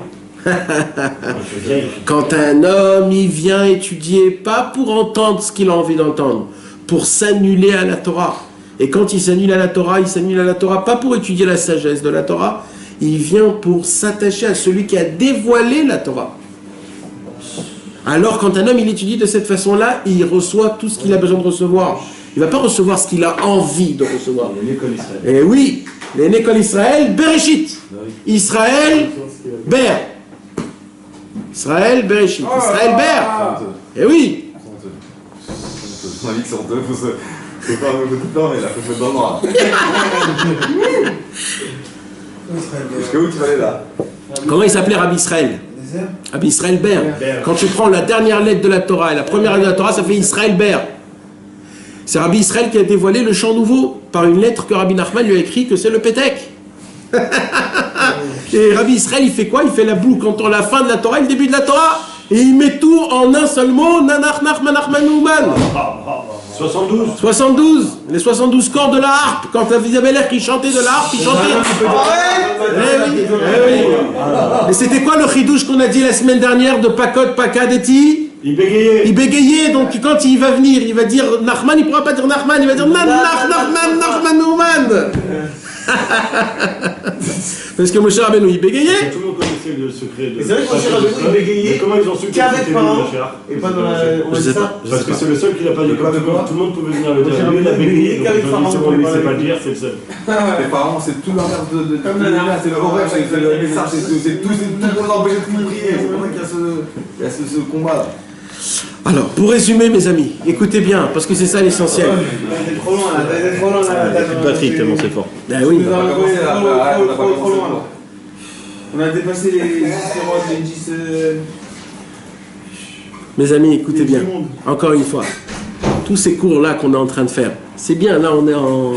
Quand un homme il vient étudier, pas pour entendre ce qu'il a envie d'entendre, pour s'annuler à la Torah. Et quand il s'annule à la Torah, il s'annule à la Torah pas pour étudier la sagesse de la Torah, il vient pour s'attacher à celui qui a dévoilé la Torah. Alors quand un homme il étudie de cette façon-là, il reçoit tout ce qu'il a besoin de recevoir. Il ne va pas recevoir ce qu'il a envie de recevoir. Et oui, les Nékol Israël, Bereshit. Israël, Ber. Israël, Bereshit. Israël, Ber. Et oui. C'est pas un peu de temps, mais il a fait dans le noir. Jusqu'à où tu vas aller là? Comment il s'appelait Rabbi Israël? Rabbi Israël Ber. Quand tu prends la dernière lettre de la Torah et la première lettre de la Torah, ça fait Israël Ber. C'est Rabbi Israël qui a dévoilé le chant nouveau par une lettre que Rabbi Nachman lui a écrit que c'est le Pétek. Et Rabbi Israël, il fait quoi? Il fait la boucle entre la fin de la Torah et le début de la Torah. Et il met tout en un seul mot, Nanach Nachman Nachman Nouman. 72. Les 72 corps de la harpe. Quand la Isabelle qui chantait de la harpe, il chantait. Et c'était quoi le chidouche qu'on a dit la semaine dernière de Pakod, Pakadeti? Il bégayait. Il bégayait, donc quand il va venir, il va dire Nachman, il ne pourra pas dire Nachman, il va dire Nachman Nouman. Parce que Moshe Rabbeinu il bégayait. Tout le monde connaissait le secret de. C'est vrai que Moshe Rabbeinu il bégayait. Comment ils ont su qu'avec Pharaon et pas dans la. On dit ça. Parce que c'est le seul qui l'a pas dit. Tout le monde pouvait venir le dire. Lui il a bégayé qu'avec Pharaon. C'est bon, lui il sait pas le dire, c'est le seul. Les parents, c'est tout l'inverse de. C'est le horreur, c'est le message, c'est tout pour nous empêcher de prier. C'est pour ça qu'il y a ce combat là. Alors, pour résumer, mes amis, écoutez bien, parce que c'est ça l'essentiel. C'est trop loin là, Patrick, tellement c'est fort. Ben oui. On a dépassé les 10. Mes amis, écoutez bien. Encore une fois, tous ces cours-là qu'on est en train de faire, c'est bien, là on est en...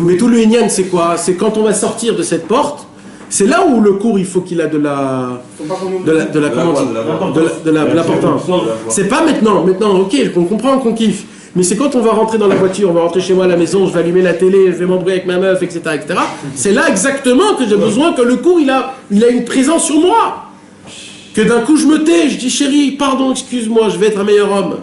Mais tout le Inyan, c'est quoi? C'est quand on va sortir de cette porte, c'est là où le cours, il faut qu'il a de l'importance. C'est pas maintenant, ok, on comprend qu'on kiffe. Mais c'est quand on va rentrer dans la voiture, on va rentrer chez moi à la maison, je vais allumer la télé, je vais m'embrouiller avec ma meuf, etc., etc. C'est là exactement que j'ai besoin que le cours, il a une présence sur moi. Que d'un coup, je me tais, je dis, chérie, pardon, excuse-moi, je vais être un meilleur homme.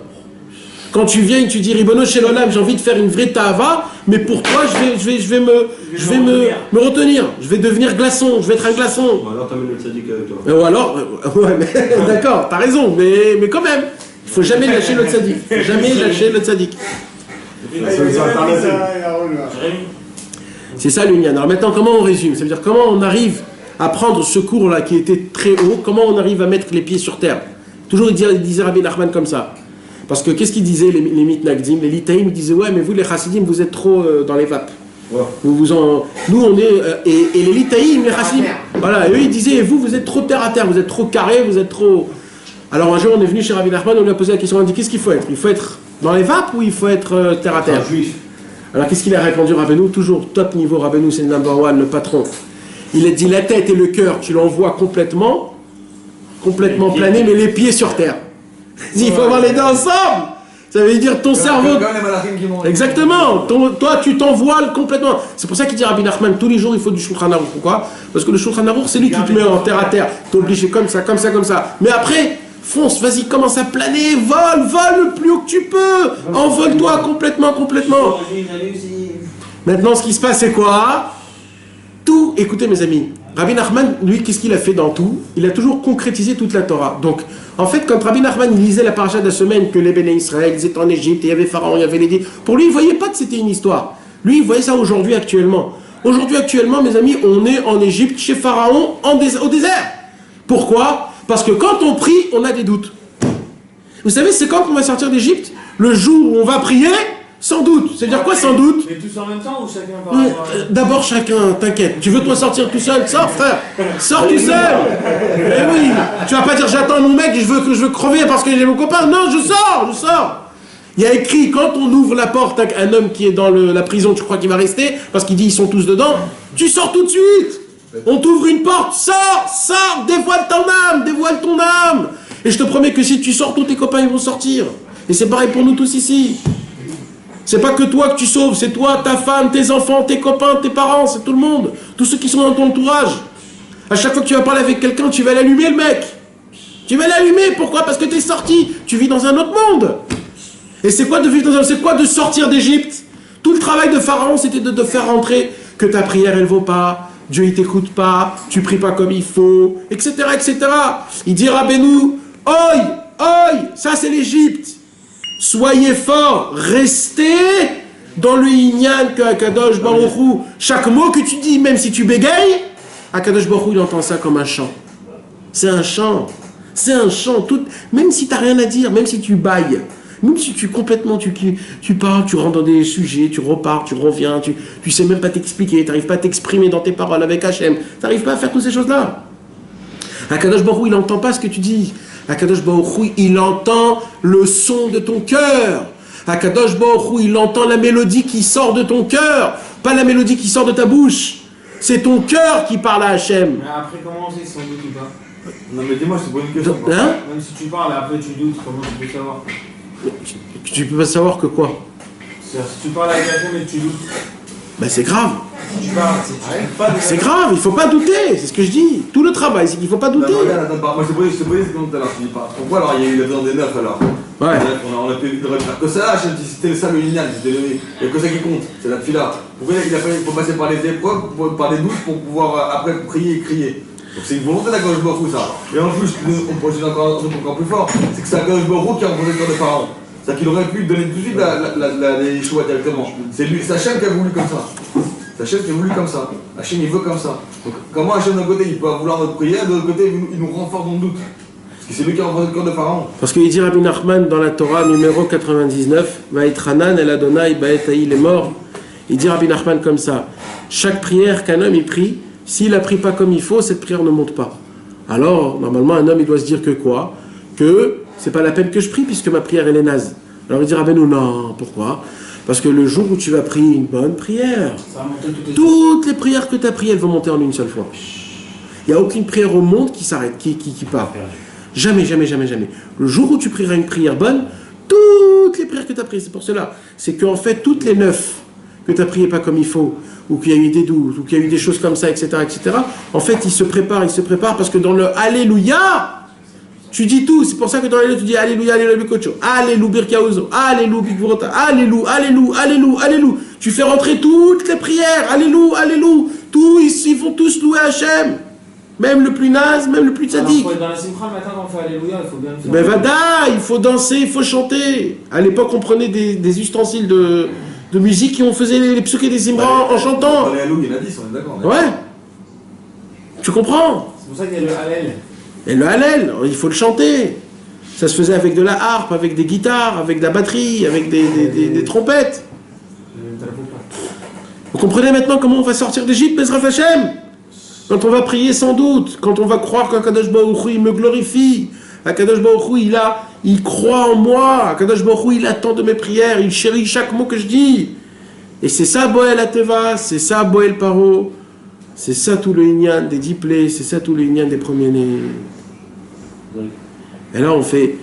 Quand tu viens et tu dis Ribono Shel Olam, j'ai envie de faire une vraie Tahava, mais pour toi, je vais me retenir. Je vais devenir glaçon, je vais être un glaçon. Ou alors t'amènes le tzaddik avec toi. Ou alors, ouais, mais d'accord, t'as raison, mais quand même, il faut jamais lâcher le tzaddik. Jamais lâcher le tzaddik. C'est ça l'union. Alors maintenant, comment on résume? Ça veut dire comment on arrive à prendre ce cours-là qui était très haut, comment on arrive à mettre les pieds sur terre? Toujours il disait Rabbi Nachman comme ça. Parce que qu'est-ce qu'ils disaient les mitnagdim, les litaïm, ils disaient ouais mais vous les chassidim vous êtes trop dans les vapes. Ouais. Nous on est et les litaïm, les chassidim, voilà, eux ils disaient vous êtes trop terre à terre, vous êtes trop carré, vous êtes trop. Alors un jour on est venu chez Rabbi Nachman, on lui a posé la question, on a dit qu'est-ce qu'il faut être? Il faut être dans les vapes ou il faut être terre à terre? Juif. Alors qu'est-ce qu'il a répondu Rabbeinu? Toujours top niveau, Rabbeinu c'est le number one, le patron. Il a dit la tête et le cœur, tu l'envoies complètement plané, mais les pieds sur terre. Il faut avoir les deux ensemble. Ça veut dire ton cerveau. Exactement. Toi, tu t'envoies complètement. C'est pour ça qu'il dit Rabbi Nachman, tous les jours, il faut du Shulchan Aruch. Pourquoi? Parce que le Shulchan Aruch, c'est lui qui te met en terre à terre. T'es obligé comme ça. Mais après, fonce, vas-y, commence à planer, vole le plus haut que tu peux. Envole-toi complètement. Maintenant, ce qui se passe, c'est quoi? Tout, écoutez mes amis, Rabbi Nachman, lui, qu'est-ce qu'il a fait dans tout? Il a toujours concrétisé toute la Torah. Donc, en fait, quand Rabbi Nachman il lisait la paracha de la semaine, que les Béné Israël, ils étaient en Égypte, il y avait Pharaon, il y avait les dits, pour lui, il ne voyait pas que c'était une histoire. Lui, il voyait ça aujourd'hui, actuellement. Aujourd'hui, actuellement, mes amis, on est en Égypte, chez Pharaon, au désert. Pourquoi? Parce que quand on prie, on a des doutes. Vous savez, c'est quand qu'on va sortir d'Égypte? Le jour où on va prier? Sans doute. Ça veut dire quoi sans doute? Mais tous en même temps ou chacun par rapport à... D'abord chacun, t'inquiète. Tu veux toi sortir tout seul? Sors frère. Sors tout seul. Eh oui. Tu vas pas dire j'attends mon mec, je veux crever parce que j'ai mon copain. Non, je sors. Il y a écrit quand on ouvre la porte à un homme qui est dans la prison, tu crois qu'il va rester? Parce qu'il dit ils sont tous dedans. Tu sors tout de suite. On t'ouvre une porte, sors, dévoile ton âme. Et je te promets que si tu sors, tous tes copains ils vont sortir. Et c'est pareil pour nous tous ici. C'est pas que toi que tu sauves, c'est toi, ta femme, tes enfants, tes copains, tes parents, c'est tout le monde. Tous ceux qui sont dans ton entourage. À chaque fois que tu vas parler avec quelqu'un, tu vas l'allumer le mec. Tu vas l'allumer, pourquoi? Parce que tu es sorti, tu vis dans un autre monde. Et c'est quoi de vivre c'est quoi de sortir d'Égypte? Tout le travail de Pharaon, c'était de te faire rentrer que ta prière, elle vaut pas, Dieu, il t'écoute pas, tu pries pas comme il faut, etc., etc. Il dit Rabbeinu, oi, ça c'est l'Égypte. Soyez forts, restez dans le Inyan que Akadosh Baruch Hu, chaque mot que tu dis, même si tu bégayes, Akadosh Baruch Hu, il entend ça comme un chant. C'est un chant. Même si tu n'as rien à dire, même si tu bailles, même si tu parles, tu rentres dans des sujets, tu repars, tu reviens, tu sais même pas t'expliquer, tu n'arrives pas à t'exprimer dans tes paroles avec Hachem, tu n'arrives pas à faire toutes ces choses-là. Akadosh Baruch Hu, il n'entend pas ce que tu dis. Akadosh Baruch Hu, il entend le son de ton cœur. Akadosh Baruch Hu, il entend la mélodie qui sort de ton cœur, pas la mélodie qui sort de ta bouche. C'est ton cœur qui parle à Hachem. Mais après, comment on sait si on doute ou pas? Non mais dis-moi, c'est pas une question. Hein? Même si tu parles et après tu doutes, comment tu peux savoir? Tu peux pas savoir que quoi? C'est-à-dire, si tu parles avec Hachem et que tu doutes. Ben c'est grave. Tu parles, c'est grave, il faut pas douter, c'est ce que je dis. Tout le travail, c'est qu'il faut pas douter. Moi je te posais ce tout à l'heure, tu dis pas. Pourquoi alors il y a eu la besoin des neufs alors? Ouais. On a pu faire que ça, c'était ça le lignal, c'était le. Il n'y a que ça qui compte, c'est la fila. Pourquoi il faut passer par les épreuves, par les doutes pour pouvoir après prier et crier? Donc c'est une volonté d'Akadosh Baruch Hu ça. Et en plus, on projette encore plus fort, c'est que c'est Akadosh Baruch Hu qui a rencontré le cœur de Pharaon. C'est-à-dire qu'il aurait pu donner tout de suite les choix directement. C'est lui, c'est Hachem qui a voulu comme ça. C'est Hachem qui a voulu comme ça. Hachem il veut comme ça. Donc comment Hachem d'un côté il peut vouloir notre prière, de l'autre côté il nous renforce dans le doute. Parce que c'est lui qui a rencontré le cœur de Pharaon. Parce qu'il dit Rabbi Nachman dans la Torah numéro 99, Vaïtranan el Adonai Baetaï les morts. Il dit Rabbi Nachman comme ça. Chaque prière qu'un homme il prie, s'il la prie pas comme il faut, cette prière ne monte pas. Alors normalement un homme il doit se dire que quoi? Que c'est pas la peine que je prie puisque ma prière elle est naze. Alors il dit Rabbeinu non, pourquoi? Parce que le jour où tu vas prier une bonne prière, toutes les prières que tu as priées, elles vont monter en une seule fois. Il n'y a aucune prière au monde qui s'arrête, qui part. Jamais. Le jour où tu prieras une prière bonne, toutes les prières que tu as priées, c'est pour cela. C'est qu'en fait, toutes les 9 que tu as priées pas comme il faut, ou qu'il y a eu des doutes, ou qu'il y a eu des choses comme ça, etc., en fait, ils se préparent parce que dans le Alléluia, Tu dis tout, c'est pour ça que dans les tu dis Alléluia, Alléluia, Bikocho, Alléluia, Birkaouzo, Alléluia, Bikvrota, Alléluia, Alléluia, Alléluia, Alléluia. Tu fais rentrer toutes les prières, Alléluia, Alléluia. Tous, ils vont tous louer Hachem. Même le plus naze, même le plus tzaddik. Dans la simcha le matin, quand on fait Alléluia, il faut bien le faire. Mais vada, il faut danser, il faut chanter. À l'époque, on prenait des ustensiles de musique et on faisait les psuké des Zimra en chantant. Dans les Hallou, il y en a 10, on est d'accord. Ouais. Tu comprends? C'est pour ça qu'il y a le Hallel. Et le Hallel, il faut le chanter. Ça se faisait avec de la harpe, avec des guitares, avec de la batterie, avec des trompettes. Vous comprenez maintenant comment on va sortir d'Égypte, Bezrat Hashem? Quand on va prier sans doute, quand on va croire qu'Akadosh Baruch Hu, il me glorifie, Akadosh Baruch Hu, il croit en moi, Akadosh Baruch Hu, il attend de mes prières, il chérit chaque mot que je dis. Et c'est ça Boel Ateva, c'est ça Boel Paro, c'est ça tout le Inyan des diplés, c'est ça tout le Inyan des premiers-nés. Et là on fait...